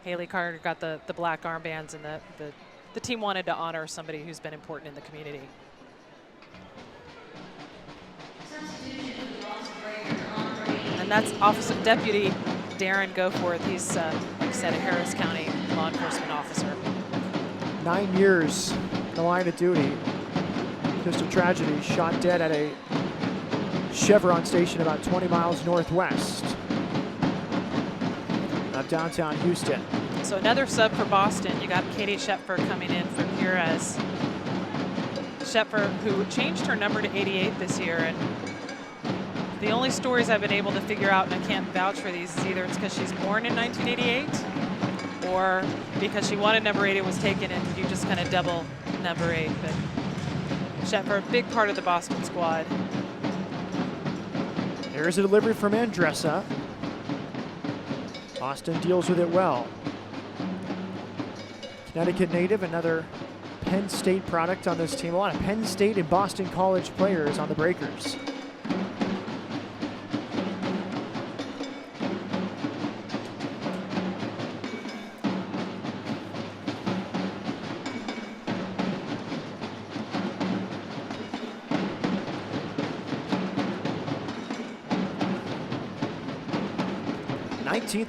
Haley Carter got the black armbands, and the team wanted to honor somebody who's been important in the community. And that's Officer Deputy Darren Goforth. He's, like I said, a Harris County law enforcement officer. 9 years in the line of duty. Just a tragedy. Shot dead at a Chevron station about 20 miles northwest of downtown Houston. So another sub for Boston. You got Katie Shepford coming in for Perez. Shepford, who changed her number to 88 this year, and the only stories I've been able to figure out, and I can't vouch for these, is either it's because she's born in 1988 or because she wanted number 8, it was taken, and you just kind of double number 8. But Shepford, big part of the Boston squad. Here's a delivery from Andressa. Boston deals with it well. Connecticut native, another Penn State product on this team. A lot of Penn State and Boston College players on the breakers.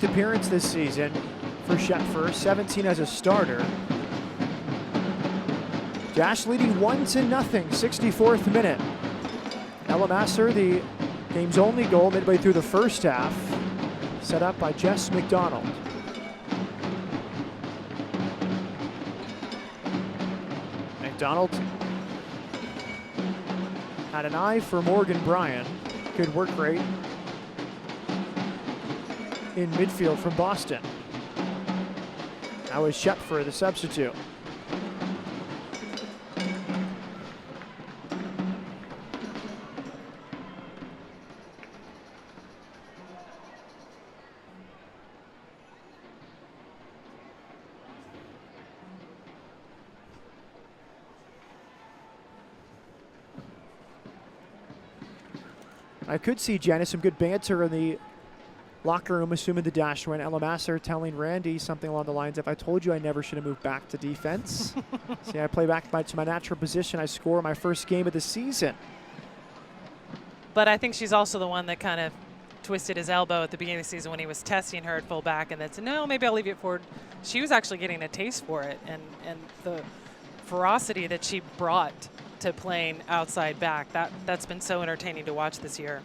Appearance this season for Shepford, 17 as a starter. Dash leading 1-0, 64th minute. Ella Masser, the game's only goal midway through the first half, set up by Jess McDonald. McDonald had an eye for Morgan Bryan. Good work rate in midfield from Boston. Now is Shepford the substitute. I could see, Janice, some good banter in the locker room, assuming the Dash win. Ella Masser telling Randy something along the lines of, I told you I never should have moved back to defense. See, I play back to my natural position. I score my first game of the season. But I think she's also the one that kind of twisted his elbow at the beginning of the season when he was testing her at fullback, and then said, no, maybe I'll leave it forward. She was actually getting a taste for it, and the ferocity that she brought to playing outside back, that's been so entertaining to watch this year.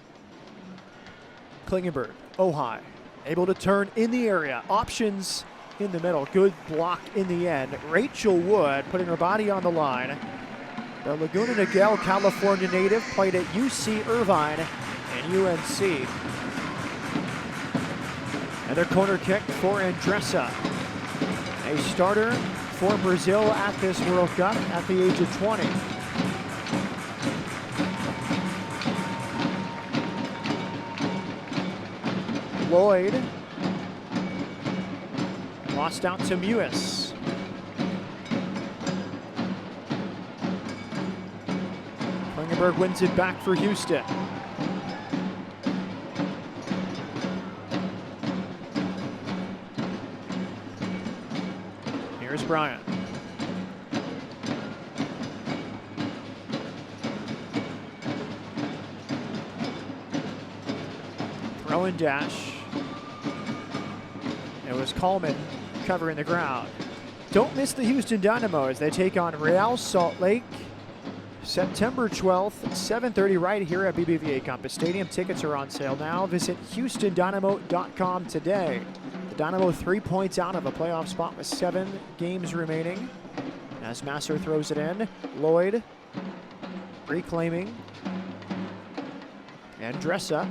Klingenberg, Ojai, able to turn in the area. Options in the middle. Good block in the end. Rachel Wood putting her body on the line. The Laguna Niguel, California native, played at UC Irvine and UNC. Another corner kick for Andressa. A starter for Brazil at this World Cup at the age of 20. Lloyd lost out to Mewis. Klingenberg wins it back for Houston. Here's Bryant. Throw and dash. It was Coleman covering the ground. Don't miss the Houston Dynamo as they take on Real Salt Lake September 12th, 7:30 right here at BBVA Compass Stadium. Tickets are on sale now. Visit HoustonDynamo.com today. The Dynamo 3 points out of a playoff spot with 7 games remaining. As Masser throws it in, Lloyd reclaiming. Andressa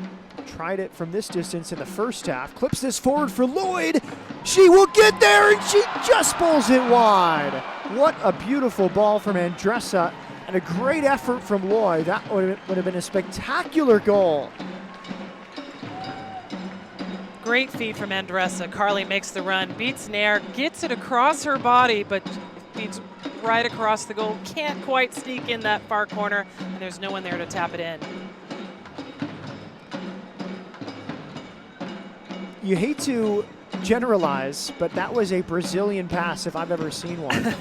tried it from this distance in the first half. Clips this forward for Lloyd. She will get there, and she just pulls it wide. What a beautiful ball from Andressa and a great effort from Lloyd. That would have been a spectacular goal. Great feed from Andressa. Carly makes the run, beats Nair, gets it across her body, but feeds right across the goal. Can't quite sneak in that far corner, and there's no one there to tap it in. You hate to generalize, but that was a Brazilian pass if I've ever seen one.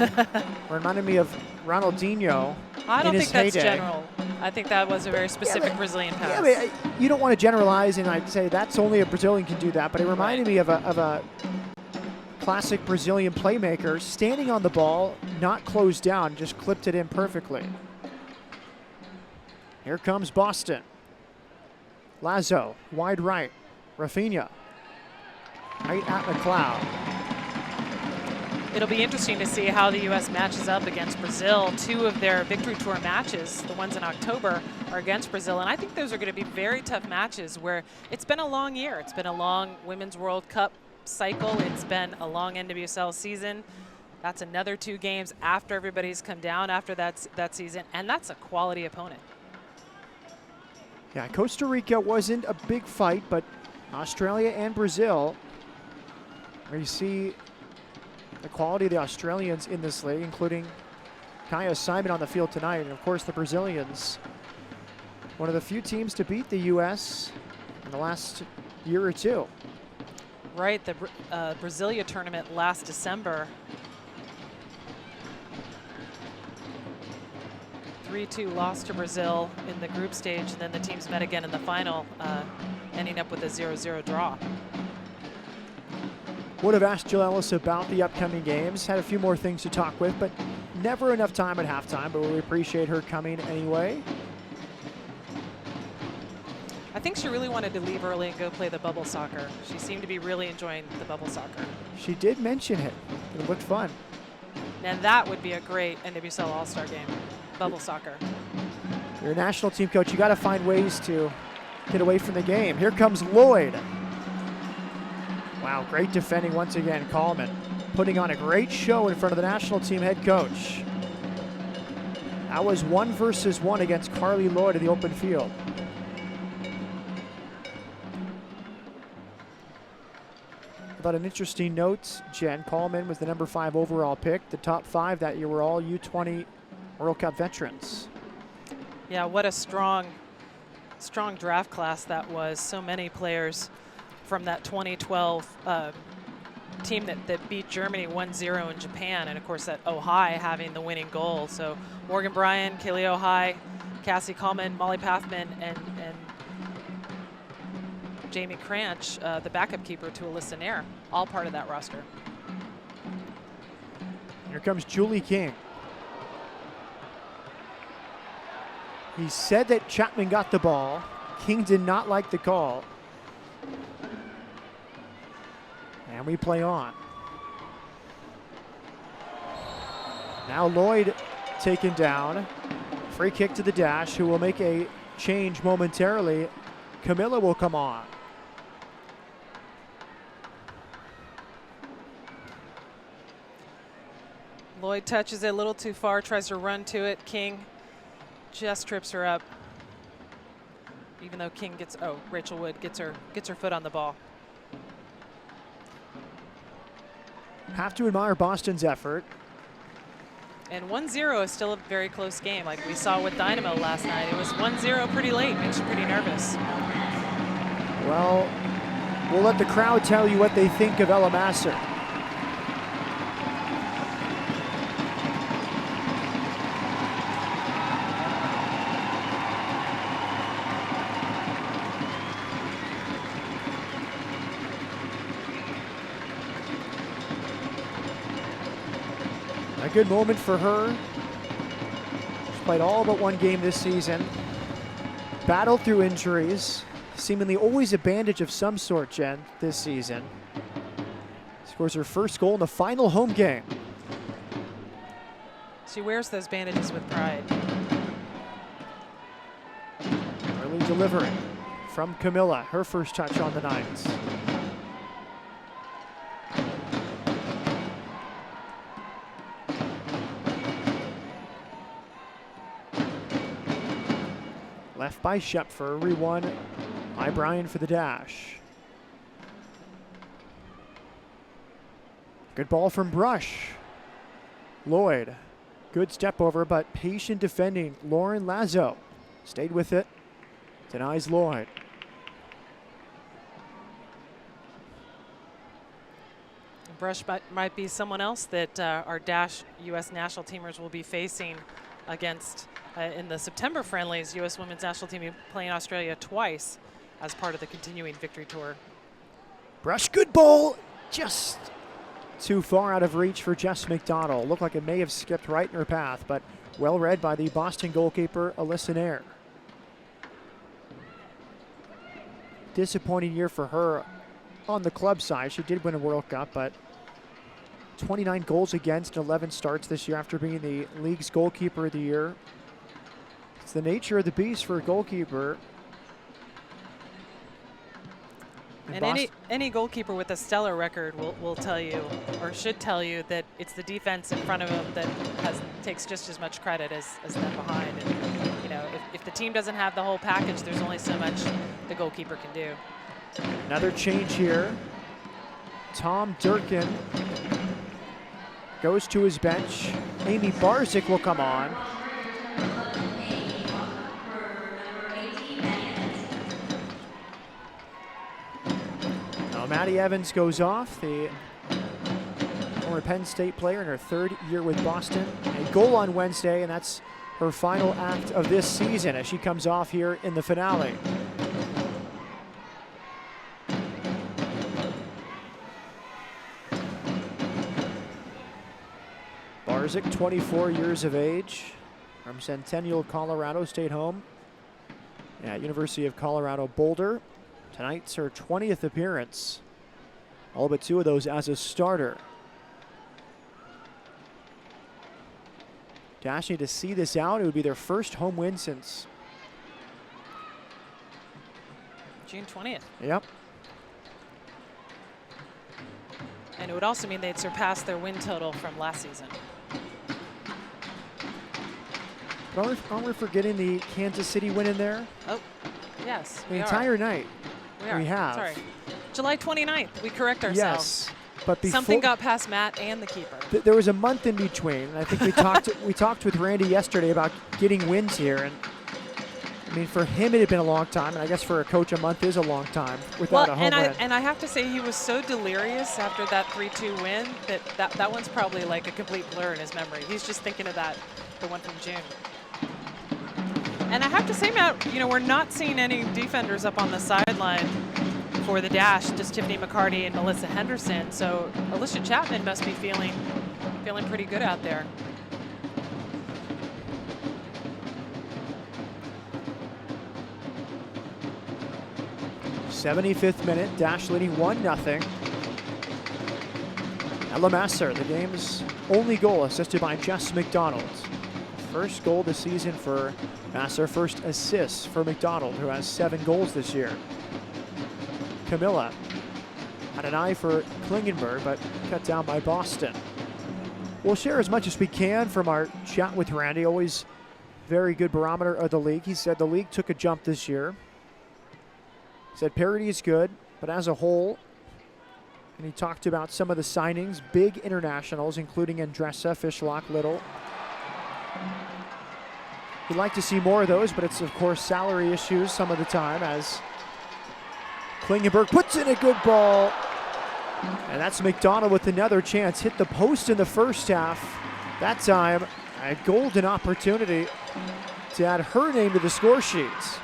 Reminded me of Ronaldinho. I don't in think his that's heyday. general. I think that was a very specific Brazilian pass. Yeah, but you don't want to generalize and I'd say that's only a Brazilian can do that, but it reminded me of a classic Brazilian playmaker standing on the ball, not closed down, just clipped it in perfectly. Here comes Boston. Lazo, wide right. Rafinha, right at McLeod. It'll be interesting to see how the U.S. matches up against Brazil. 2 of their Victory Tour matches, the ones in October, are against Brazil. And I think those are going to be very tough matches where it's been a long year. It's been a long Women's World Cup cycle. It's been a long NWSL season. That's another 2 games after everybody's come down after that season. And that's a quality opponent. Yeah, Costa Rica wasn't a big fight, but Australia and Brazil, where you see the quality of the Australians in this league, including Kaya Simon on the field tonight, and of course the Brazilians. One of the few teams to beat the U.S. in the last year or 2. Right, the Brasilia tournament last December. 3-2 loss to Brazil in the group stage, and then the teams met again in the final, ending up with a 0-0 draw. Would have asked Jill Ellis about the upcoming games. Had a few more things to talk with, but never enough time at halftime, but we appreciate her coming anyway. I think she really wanted to leave early and go play the bubble soccer. She seemed to be really enjoying the bubble soccer. She did mention it. It looked fun. And that would be a great NWSL All-Star game, bubble soccer. You're a national team coach. You got to find ways to get away from the game. Here comes Lloyd. Wow, great defending once again. Coleman putting on a great show in front of the national team head coach. That was 1 versus 1 against Carly Lloyd in the open field. About an interesting note, Jen, Coleman was the number 5 overall pick. The top 5 that year were all U20 World Cup veterans. Yeah, what a strong draft class that was. So many players from that 2012 team that beat Germany 1-0 in Japan, and of course that Ohai having the winning goal. So Morgan Bryan, Kaylee Ohai, Cassie Coleman, Molly Pathman, and Jamie Cranch, the backup keeper to Alyssa Nair, all part of that roster. Here comes Julie King. He said that Chapman got the ball. King did not like the call. And we play on. Now Lloyd taken down. Free kick to the dash, who will make a change momentarily. Camilla will come on. Lloyd touches it a little too far, tries to run to it. King just trips her up. Even though King gets, Rachel Wood gets her foot on the ball. Have to admire Boston's effort. And 1-0 is still a very close game, like we saw with Dynamo last night. It was 1-0 pretty late, makes you pretty nervous. Well, we'll let the crowd tell you what they think of Ella Masser. A good moment for her. She's played all but 1 game this season. Battled through injuries. Seemingly always a bandage of some sort, Jen, this season. Scores her first goal in the final home game. She wears those bandages with pride. Early delivery from Camilla, her first touch on the night. Left by Schepfer, rewon by Bryan for the dash. Good ball from Brush. Lloyd, good step over, but patient defending. Lauren Lazo stayed with it, denies Lloyd. Brush might be someone else that our Dash U.S. national teamers will be facing against in the September friendlies. U.S. women's national team playing Australia twice as part of the continuing victory tour. Brush, good ball, just too far out of reach for Jess McDonald. Looked like it may have skipped right in her path, but well read by the Boston goalkeeper, Alyssa Nair. Disappointing year for her on the club side. She did win a World Cup, but 29 goals against, 11 starts this year after being the league's goalkeeper of the year. It's the nature of the beast for a goalkeeper. And any goalkeeper with a stellar record will tell you, or should tell you, that it's the defense in front of him that takes just as much credit as them behind. And you know, if the team doesn't have the whole package, there's only so much the goalkeeper can do. Another change here. Tom Durkin goes to his bench. Amy Barzik will come on. Maddie Evans goes off, the former Penn State player in her third year with Boston. A goal on Wednesday, and that's her final act of this season as she comes off here in the finale. Barzik, 24 years of age, from Centennial, Colorado, stayed home at University of Colorado Boulder. Tonight's her 20th appearance, all but 2 of those as a starter. Dash need to see this out. It would be their first home win since June 20th. Yep. And it would also mean they'd surpass their win total from last season. But aren't we forgetting the Kansas City win in there? Oh, yes. The entire night. We have. Sorry. July 29th. We correct ourselves. Yes. But before, something got past Matt and the keeper. There was a month in between. And I think we talked with Randy yesterday about getting wins here. And I mean, for him it had been a long time, and I guess for a coach a month is a long time without a home win. And I have to say he was so delirious after that 3-2 win that one's probably like a complete blur in his memory. He's just thinking of that, the one from June. And I have to say, Matt, you know, we're not seeing any defenders up on the sideline for the Dash, just Tiffany McCarty and Melissa Henderson. So Alicia Chapman must be feeling pretty good out there. '75th minute, Dash leading 1-0. Ella Masser, the game's only goal, assisted by Jess McDonald. First goal this season for Masser, first assist for McDonald, who has 7 goals this year. Camilla had an eye for Klingenberg, but cut down by Boston. We'll share as much as we can from our chat with Randy, always very good barometer of the league. He said the league took a jump this year. He said parity is good, but as a whole, and he talked about some of the signings, big internationals, including Andressa, Fishlock, Little. He'd like to see more of those, but it's, of course, salary issues some of the time as Klingenberg puts in a good ball. And that's McDonald with another chance. Hit the post in the first half. That time, a golden opportunity to add her name to the score sheets.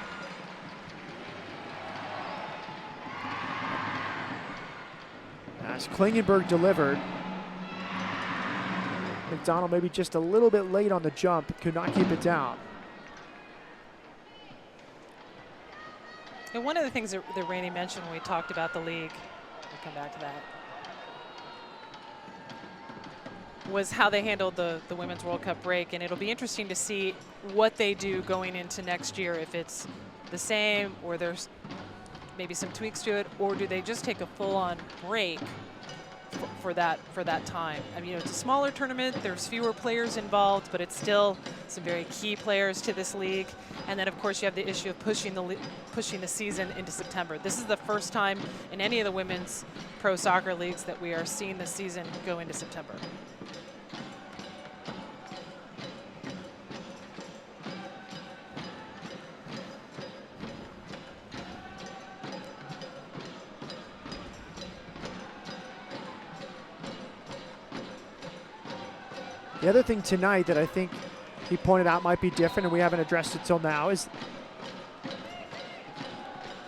As Klingenberg delivered, McDonald maybe just a little bit late on the jump, could not keep it down. And one of the things that Randy mentioned when we talked about the league, we'll come back to that, was how they handled the Women's World Cup break. And it'll be interesting to see what they do going into next year, if it's the same or there's maybe some tweaks to it, or do they just take a full-on break for that time. I mean, it's a smaller tournament. There's fewer players involved, but it's still some very key players to this league. And then, of course, you have the issue of pushing the season into September. This is the first time in any of the women's pro soccer leagues that we are seeing the season go into September. The other thing tonight that I think he pointed out might be different, and we haven't addressed it till now, is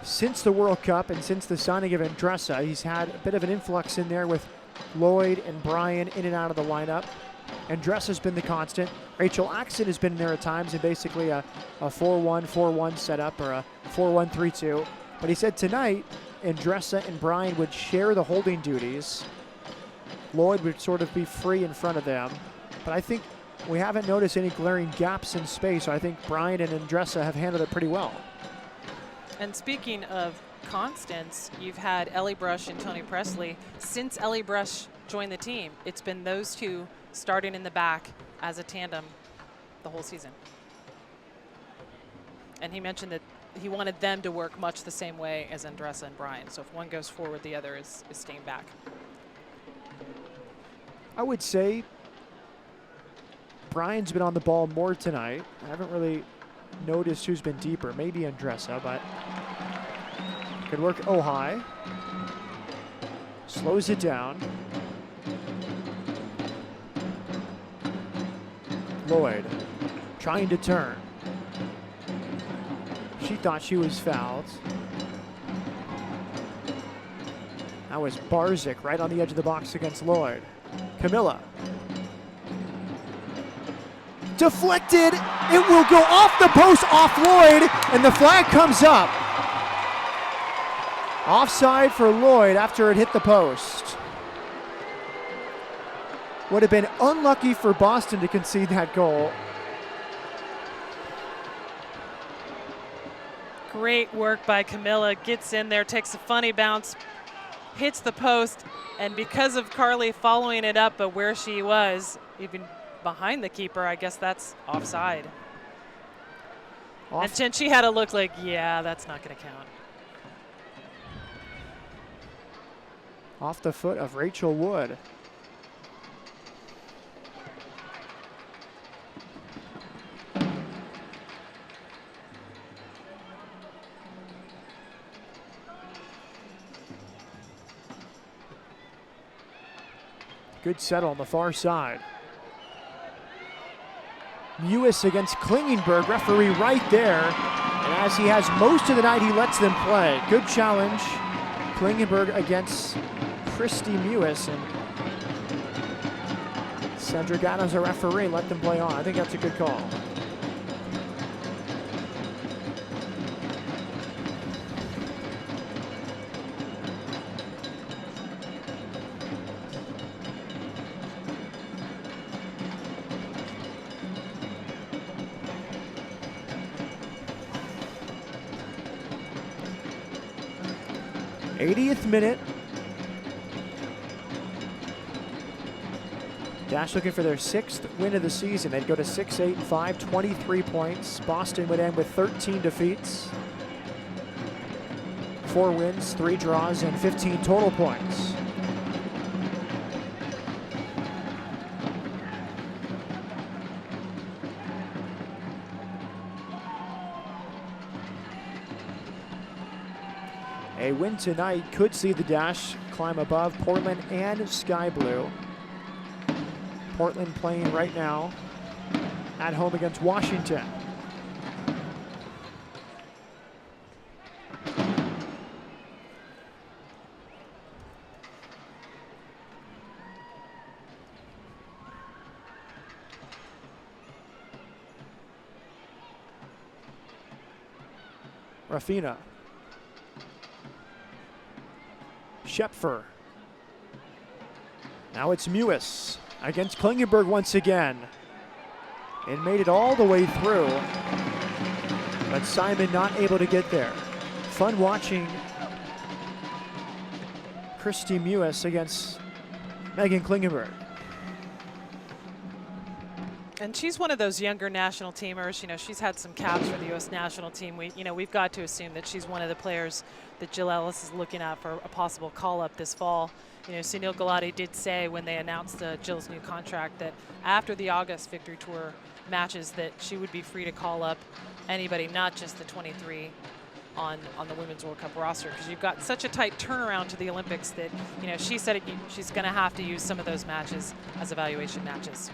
since the World Cup and since the signing of Andressa, he's had a bit of an influx in there with Lloyd and Bryan in and out of the lineup. Andressa's been the constant. Rachel Axon has been in there at times in basically a 4-1-4-1 setup or a 4-1-3-2. But he said tonight, Andressa and Bryan would share the holding duties. Lloyd would sort of be free in front of them. But I think we haven't noticed any glaring gaps in space. So I think Bryan and Andressa have handled it pretty well. And speaking of constants, you've had Ellie Brush and Toni Presley. Since Ellie Brush joined the team, it's been those two starting in the back as a tandem the whole season. And he mentioned that he wanted them to work much the same way as Andressa and Bryan. So if one goes forward, the other is staying back. I would say Bryan's been on the ball more tonight. I haven't really noticed who's been deeper. Maybe Andressa, but good work. Ohai slows it down. Lloyd trying to turn. She thought she was fouled. That was Barzik right on the edge of the box against Lloyd. Camilla. Deflected. It will go off the post, off Lloyd, and the flag comes up. Offside for Lloyd after it hit the post. Would have been unlucky for Boston to concede that goal. Great work by Camilla. Gets in there, takes a funny bounce, hits the post, and because of Carly following it up, but where she was, even behind the keeper, I guess that's offside. And Chinchi had a look like, yeah, that's not going to count. Off the foot of Rachel Wood. Good settle on the far side. Mewis against Klingenberg, referee right there. And as he has most of the night, he lets them play. Good challenge. Klingenberg against Christy Mewis. And Cedric Adams, a referee, let them play on. I think that's a good call. '80th minute. Dash looking for their 6th win of the season. They'd go to 6-8-5, 23 points. Boston would end with 13 defeats, 4 wins, 3 draws, and 15 total points. A win tonight could see the Dash climb above Portland and Sky Blue. Portland playing right now at home against Washington. Rafina. Schepfer. Now it's Mewis against Klingenberg once again. It made it all the way through, but Simon not able to get there. Fun watching Christy Mewis against Megan Klingenberg. And she's one of those younger national teamers. You know, she's had some caps for the U.S. national team. We've got to assume that she's one of the players that Jill Ellis is looking at for a possible call-up this fall. You know, Sunil Gulati did say when they announced Jill's new contract that after the August Victory Tour matches that she would be free to call up anybody, not just the 23 on the Women's World Cup roster, because you've got such a tight turnaround to the Olympics that, you know, she said she's going to have to use some of those matches as evaluation matches.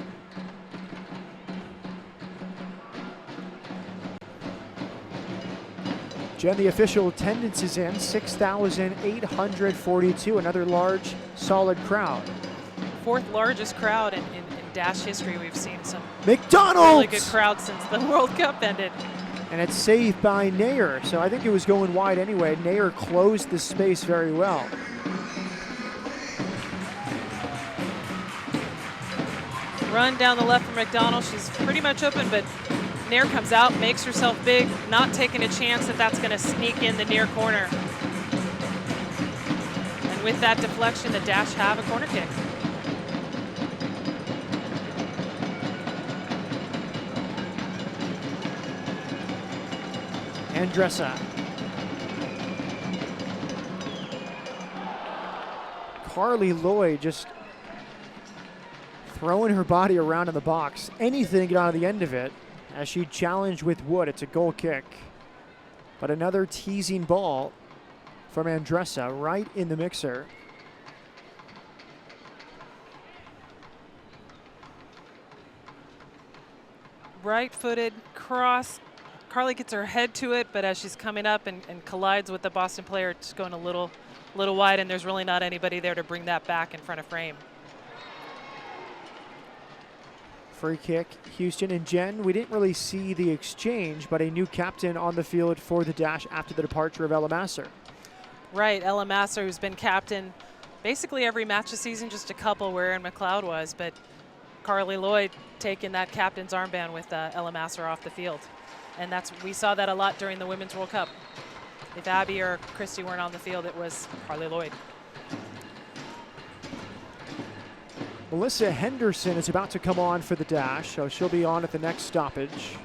Jen, the official attendance is in 6,842, another large, solid crowd. Fourth largest crowd in Dash history. We've seen some McDonald's! really good crowds since the World Cup ended. And it's saved by Nair, so I think it was going wide anyway. Nair closed the space very well. Run down the left for McDonald. She's pretty much open, but Nair comes out, makes herself big, not taking a chance that that's going to sneak in the near corner. And with that deflection, the Dash have a corner kick. Andressa. Carly Lloyd just throwing her body around in the box. Anything to get out of the end of it as she challenged with Wood. It's a goal kick. But another teasing ball from Andressa right in the mixer. Right-footed cross. Carly gets her head to it, but as she's coming up and collides with the Boston player, it's going a little wide, and there's really not anybody there to bring that back in front of frame. Free kick, Houston. And Jen, we didn't really see the exchange, but a new captain on the field for the Dash after the departure of Ella Masser. Right, Ella Masser, who's been captain basically every match this season, just a couple where Erin McLeod was, but Carly Lloyd taking that captain's armband with Ella Masser off the field. And we saw that a lot during the Women's World Cup. If Abby or Christy weren't on the field, it was Carly Lloyd. Melissa Henderson is about to come on for the Dash, so she'll be on at the next stoppage.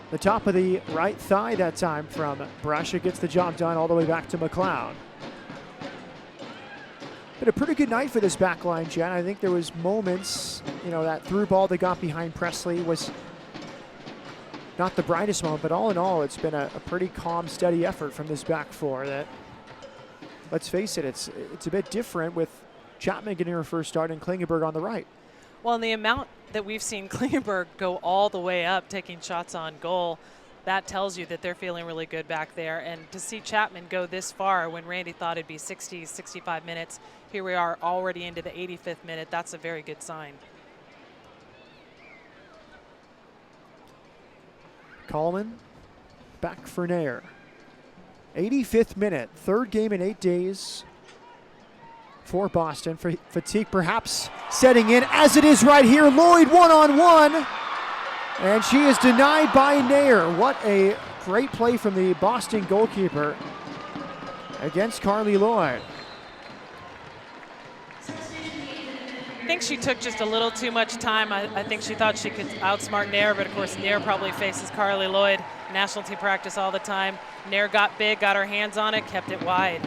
The top of the right thigh that time from Brasha gets the job done all the way back to McLeod. But a pretty good night for this back line, Jen. I think there was moments, you know, that through ball that got behind Presley was not the brightest moment, but all in all, it's been a pretty calm, steady effort from this back four that, let's face it, it's a bit different with Chapman getting her first start and Klingenberg on the right. Well, and the amount that we've seen Klingenberg go all the way up, taking shots on goal, that tells you that they're feeling really good back there. And to see Chapman go this far when Randy thought it'd be 60, 65 minutes, here we are already into the 85th minute. That's a very good sign. Coleman back for Nair. 85th minute, third game in 8 days for Boston. Fatigue perhaps setting in as it is right here. Lloyd one-on-one, and she is denied by Nair. What a great play from the Boston goalkeeper against Carly Lloyd. I think she took just a little too much time. I think she thought she could outsmart Nair, but of course Nair probably faces Carly Lloyd. National team practice all the time. Nair got big, got her hands on it, kept it wide.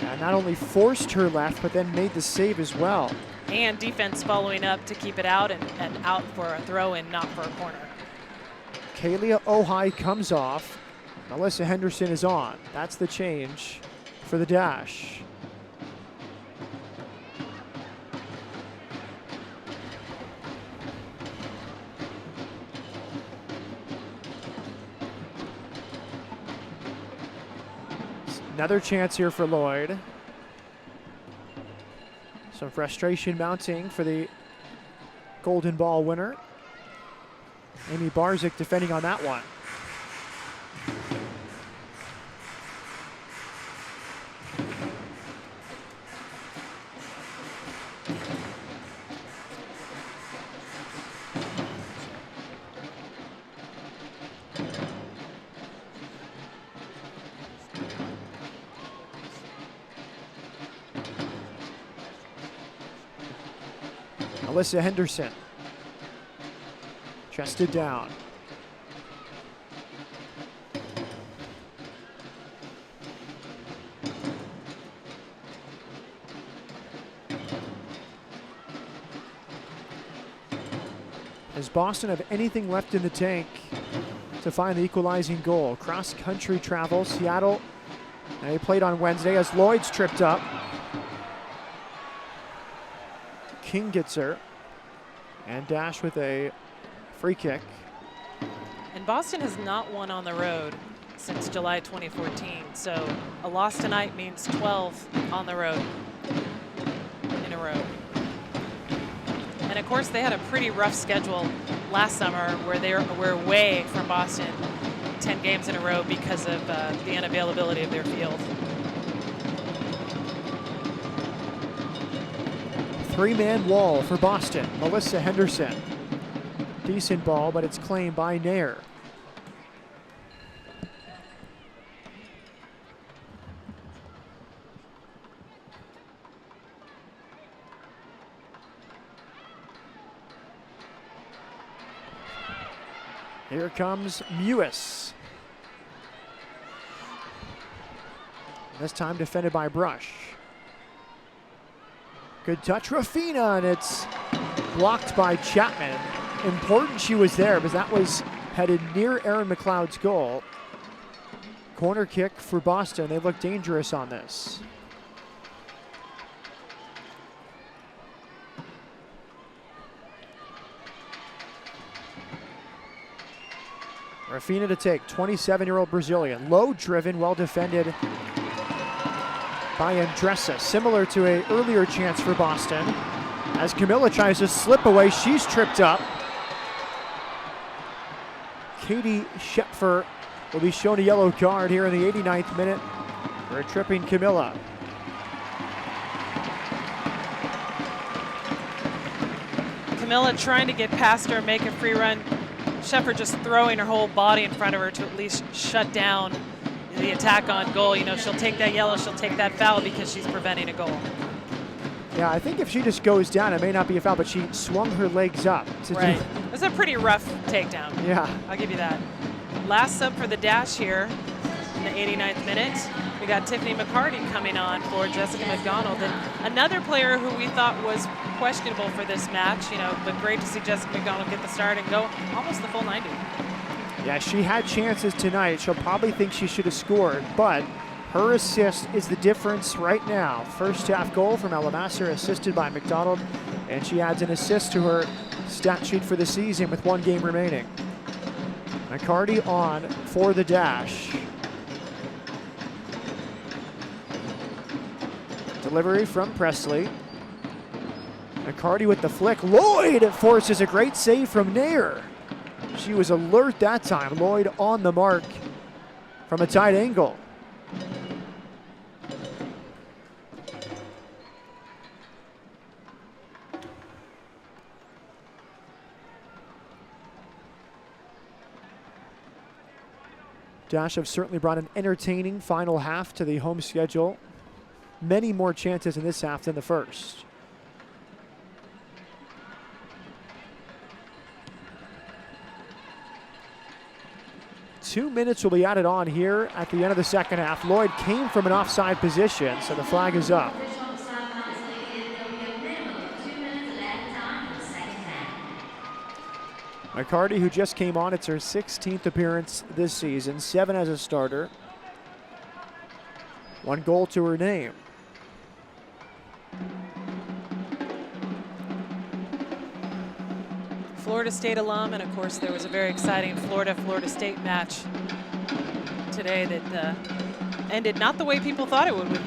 And not only forced her left, but then made the save as well. And defense following up to keep it out and out for a throw-in, not for a corner. Kalia Ohai comes off. Melissa Henderson is on. That's the change for the Dash. Another chance here for Lloyd. Some frustration mounting for the golden ball winner. Amy Barzik defending on that one. Melissa Henderson. Chested down. Does Boston have anything left in the tank to find the equalizing goal? Cross-country travel, Seattle. They played on Wednesday as Lloyd's tripped up. King gets her. And Dash with a free kick. And Boston has not won on the road since July 2014. So a loss tonight means 12 on the road in a row. And of course, they had a pretty rough schedule last summer where they were away from Boston 10 games in a row because of the unavailability of their field. Three-man wall for Boston. Melissa Henderson. Decent ball, but it's claimed by Nair. Here comes Mewis. This time defended by Brush. Good touch, Rafina, and it's blocked by Chapman. Important she was there, because that was headed near Aaron McLeod's goal. Corner kick for Boston. They look dangerous on this. Rafina to take, 27-year-old Brazilian. Low driven, well defended by Andressa. Similar to an earlier chance for Boston. As Camilla tries to slip away, she's tripped up. Katie Schepfer will be shown a yellow card here in the 89th minute for tripping Camilla. Camilla trying to get past her, make a free run. Schepfer just throwing her whole body in front of her to at least shut down the attack on goal. You know, she'll take that yellow, she'll take that foul because she's preventing a goal. Yeah, I think if she just goes down, it may not be a foul, but she swung her legs up to Right. do. It was a pretty rough takedown. Yeah. I'll give you that. Last sub for the Dash here in the 89th minute. We got Tiffany McCarty coming on for Jessica McDonald. And another player who we thought was questionable for this match, you know, but great to see Jessica McDonald get the start and go almost the full 90. Yeah, she had chances tonight. She'll probably think she should have scored, but her assist is the difference right now. First half goal from Alamasser, assisted by McDonald, and she adds an assist to her stat sheet for the season with 1 game remaining. McCarty on for the Dash. Delivery from Presley. McCarty with the flick. Lloyd forces a great save from Nair. She was alert that time. Lloyd on the mark from a tight angle. Dash have certainly brought an entertaining final half to the home schedule. Many more chances in this half than the first. Two minutes will be added on here at the end of the second half. Lloyd came from an offside position, so the flag is up. McCarty, who just came on, it's her 16th appearance this season, 7 as a starter. 1 goal to her name. Florida State alum, and of course there was a very exciting Florida State match today that ended not the way people thought it would, with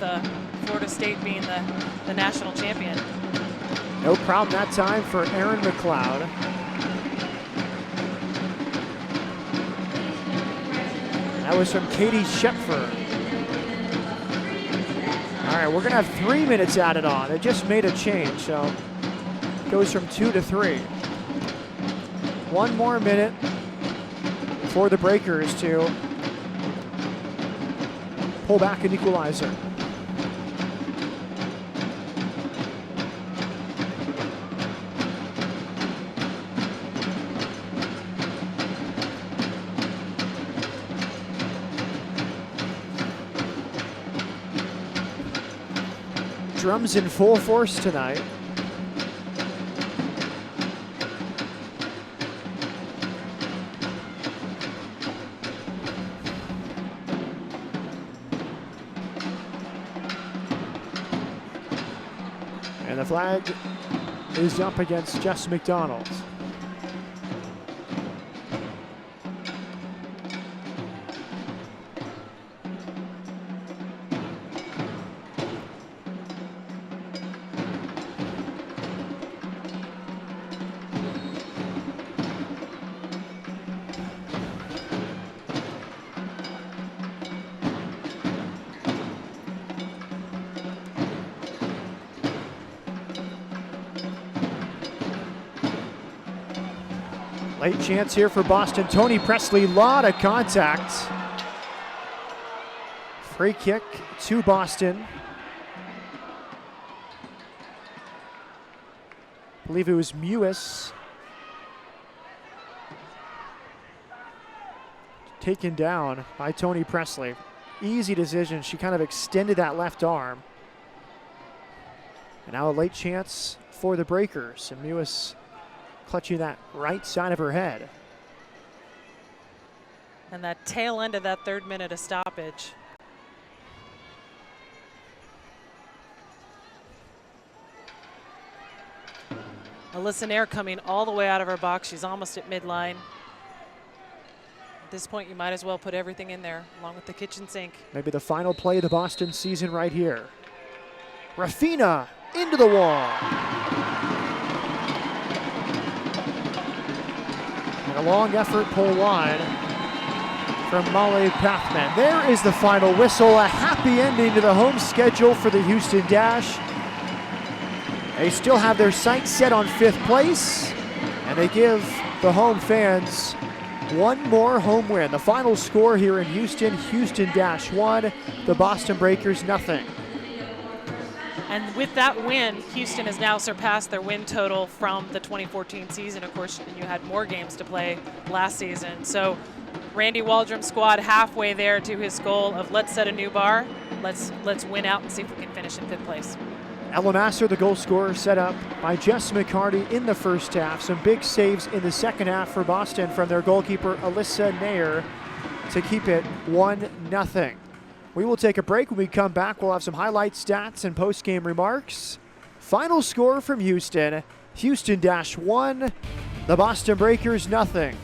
Florida State being the national champion. No problem that time for Aaron McLeod. That was from Katie Schepfer. All right, we're gonna have 3 minutes added on. It just made a change, so it goes from 2 to 3. 1 more minute for the Breakers to pull back an equalizer. drums in full force tonight. And the flag is up against Jess McDonald. Late chance here for Boston. Tony Presley, lot of contact. Free kick to Boston. I believe it was Mewis. Taken down by Tony Presley. Easy decision. She kind of extended that left arm. And now a late chance for the Breakers. And Mewis clutching that right side of her head. And that tail end of that 3rd minute of stoppage. Alyssa Nair coming all the way out of her box. She's almost at midline. At this point, you might as well put everything in there, along with the kitchen sink. Maybe the final play of the Boston season right here. Rafina into the wall. And a long effort pull wide from Molly Pathman. There is the final whistle. A happy ending to the home schedule for the Houston Dash. They still have their sights set on 5th place, and they give the home fans one more home win. The final score here in Houston, Houston Dash 1, the Boston Breakers nothing. And with that win, Houston has now surpassed their win total from the 2014 season. Of course, you had more games to play last season. So Randy Waldrum's squad halfway there to his goal of let's set a new bar. Let's win out and see if we can finish in 5th place. Ella Masser, the goal scorer, set up by Jess McCarty in the first half. Some big saves in the second half for Boston from their goalkeeper, Alyssa Nair, to keep it 1-0. We will take a break. When we come back, we'll have some highlight stats and post-game remarks. Final score from Houston, Houston Dash 1, the Boston Breakers nothing.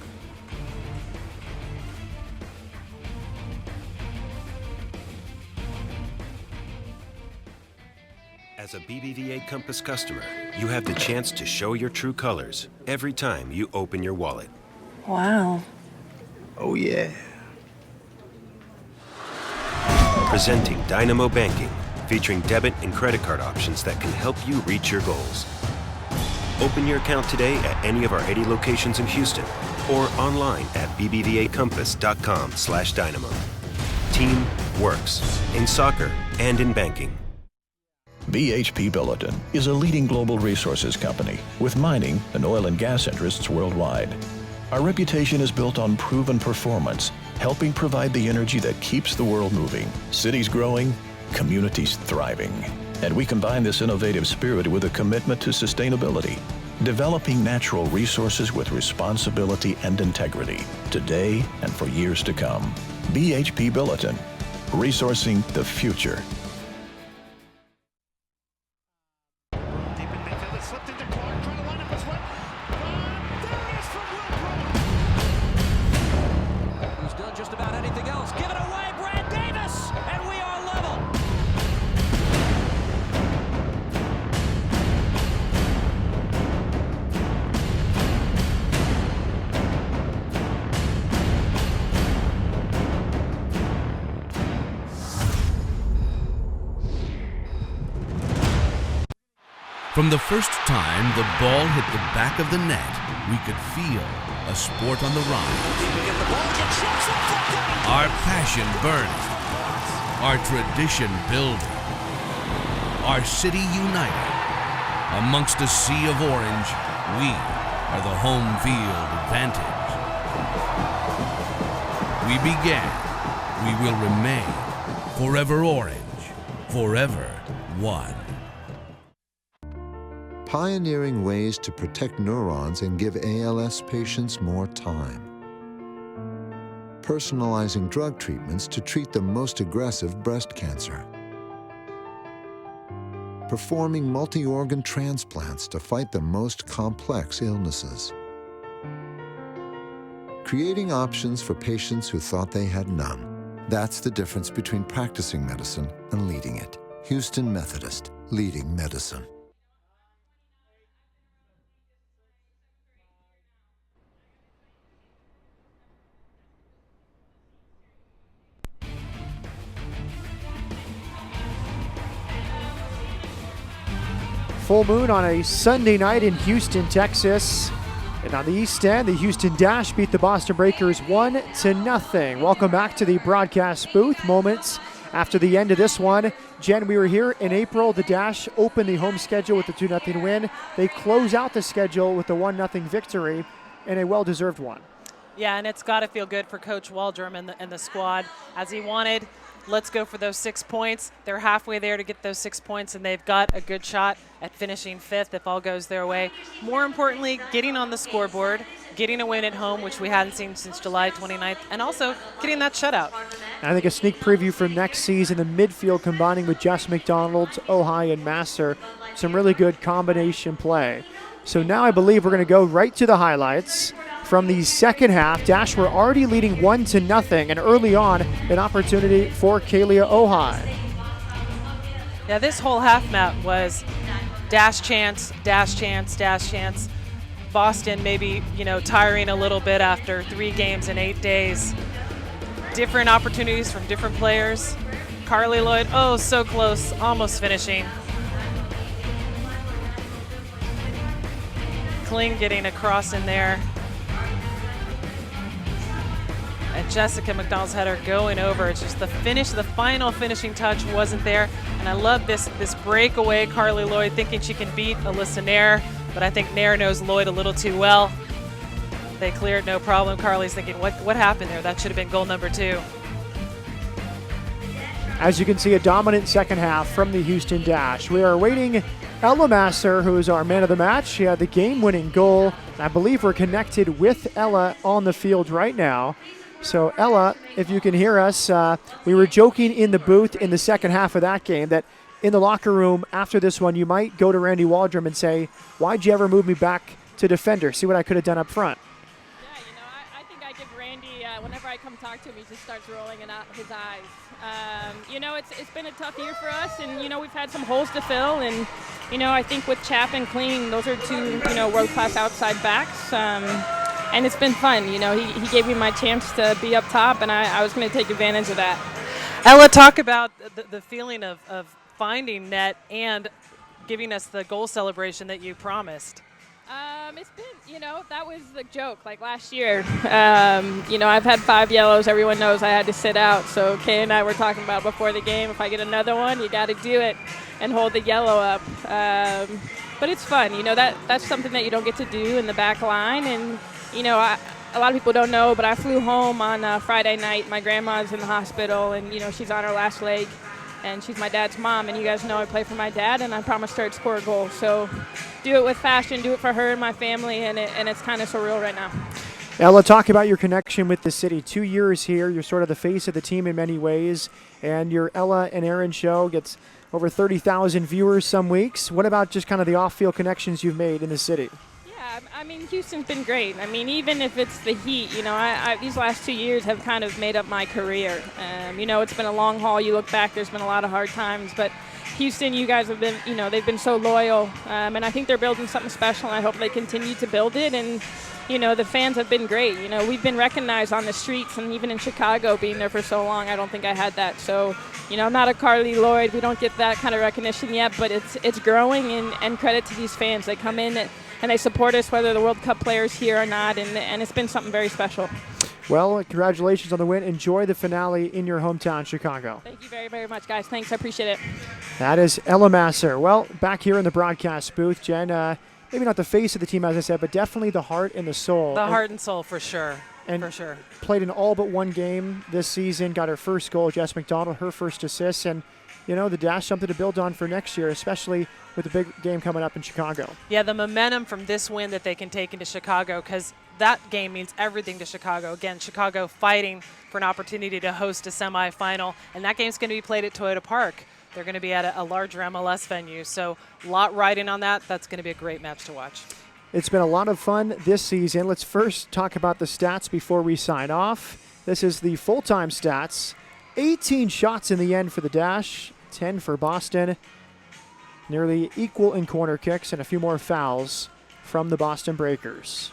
As a BBVA Compass customer, you have the chance to show your true colors every time you open your wallet. Wow. Oh, yeah. Presenting Dynamo Banking, featuring debit and credit card options that can help you reach your goals. Open your account today at any of our 80 locations in Houston or online at bbvacompass.com/dynamo. Team works in soccer and in banking. BHP Billiton is a leading global resources company with mining and oil and gas interests worldwide. Our reputation is built on proven performance, helping provide the energy that keeps the world moving, cities growing, communities thriving. And we combine this innovative spirit with a commitment to sustainability, developing natural resources with responsibility and integrity, today and for years to come. BHP Billiton, resourcing the future. From the first time the ball hit the back of the net, we could feel a sport on the rise. Our passion burning, our tradition building, our city united. Amongst a sea of orange, we are the home field advantage. We began, we will remain, forever orange, forever one. pioneering ways to protect neurons and give ALS patients more time. Personalizing drug treatments to treat the most aggressive breast cancer. Performing multi-organ transplants to fight the most complex illnesses. Creating options for patients who thought they had none. That's the difference between practicing medicine and leading it. Houston Methodist, leading medicine. Full moon on a Sunday night in Houston, Texas. And on the East End, the Houston Dash beat the Boston Breakers 1-0. Welcome back to the broadcast booth. Moments after the end of this one. Jen, we were here in April. The Dash opened the home schedule with the 2-0 win. They close out the schedule with the 1-0 victory, and a well-deserved one. Yeah, and it's got to feel good for Coach Waldrum and the squad, as he wanted. Let's go for those 6 points. They're halfway there to get those 6 points, and they've got a good shot at finishing 5th if all goes their way. More importantly, getting on the scoreboard, getting a win at home, which we hadn't seen since July 29th, and also getting that shutout. I think a sneak preview for next season, the midfield combining with Jess McDonald, Ojai, and Masser. Some really good combination play. So now I believe we're going to go right to the highlights. From the second half, Dash were already leading 1-0, and early on, an opportunity for Kalia Ojai. Yeah, this whole half map was dash chance, dash chance, dash chance. Boston maybe, tiring a little bit after 3 games in 8 days. Different opportunities from different players. Carly Lloyd, oh, so close, almost finishing. Kling getting across in there. And Jessica McDonald's header going over. It's just the finish, the final finishing touch wasn't there. And I love this breakaway. Carly Lloyd thinking she can beat Alyssa Nair, but I think Nair knows Lloyd a little too well. They cleared, no problem. Carly's thinking, what happened there? That should have been goal number 2. As you can see, a dominant second half from the Houston Dash. We are awaiting Ella Masser, who is our man of the match. She had the game-winning goal. I believe we're connected with Ella on the field right now. So Ella, if you can hear us, we were joking in the booth in the second half of that game that in the locker room after this one, you might go to Randy Waldrum and say, why'd you ever move me back to defender? See what I could have done up front. Yeah, I think I give Randy, whenever I come talk to him, he just starts rolling in his eyes. It's been a tough year for us, and, we've had some holes to fill. And, I think with Chap and Kling, those are 2, world-class outside backs. And it's been fun. He gave me my chance to be up top, and I was going to take advantage of that. Ella, talk about the feeling of finding net and giving us the goal celebration that you promised. It's been, that was the joke. Like last year, I've had 5 yellows. Everyone knows I had to sit out. So Kay and I were talking about before the game, if I get another one, you got to do it and hold the yellow up. But it's fun. That's something that you don't get to do in the back line. And, a lot of people don't know, but I flew home on Friday night. My grandma's in the hospital, and, she's on her last leg. And she's my dad's mom, and you guys know I play for my dad, and I promised her to score a goal. So do it with passion, do it for her and my family, and it's kind of surreal right now. Ella, talk about your connection with the city. 2 years here, you're sort of the face of the team in many ways, and your Ella and Aaron show gets over 30,000 viewers some weeks. What about just kind of the off-field connections you've made in the city? Houston's been great. Even if it's the heat, these last 2 years have kind of made up my career. It's been a long haul. You look back, there's been a lot of hard times, but Houston, you guys have been, they've been so loyal, and I think they're building something special, and I hope they continue to build it. And, the fans have been great. We've been recognized on the streets, and even in Chicago, being there for so long, I don't think I had that. So, I'm not a Carly Lloyd. We don't get that kind of recognition yet, but it's growing, and credit to these fans. They come in and they support us, whether the World Cup players here or not, and it's been something very special. Well, congratulations on the win. Enjoy the finale in your hometown, Chicago. Thank you very, very much, guys. Thanks. I appreciate it. That is Ella Masser. Well, back here in the broadcast booth, Jen, maybe not the face of the team, as I said, but definitely the heart and the soul. The heart and soul, for sure. Played in all but one game this season, got her first goal, Jess McDonald, her first assist, and the Dash something to build on for next year, especially with the big game coming up in Chicago. Yeah, the momentum from this win that they can take into Chicago, because that game means everything to Chicago. Again, Chicago fighting for an opportunity to host a semifinal, and that game's going to be played at Toyota Park. They're going to be at a larger MLS venue, so a lot riding on that. That's going to be a great match to watch. It's been a lot of fun this season. Let's first talk about the stats before we sign off. This is the full-time stats. 18 shots in the end for the Dash, 10 for Boston. Nearly equal in corner kicks and a few more fouls from the Boston Breakers.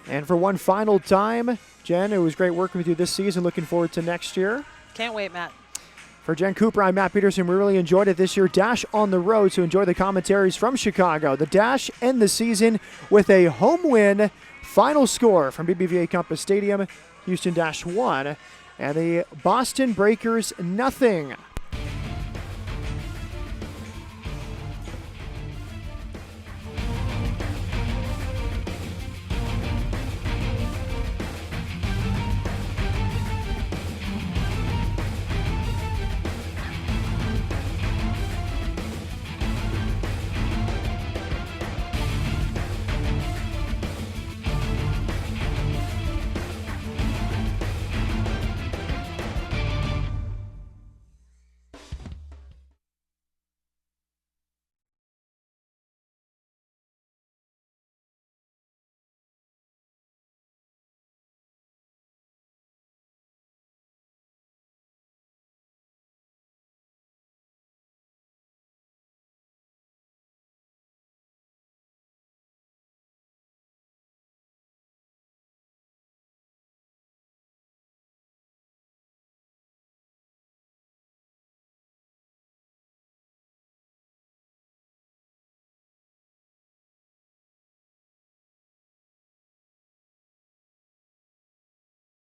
And for one final time, Jen, it was great working with you this season. Looking forward to next year. Can't wait, Matt. For Jen Cooper, I'm Matt Peterson. We really enjoyed it this year. Dash on the road, so enjoy the commentaries from Chicago. The Dash end the season with a home win. Final score from BBVA Compass Stadium, Houston Dash 1, and the Boston Breakers 0.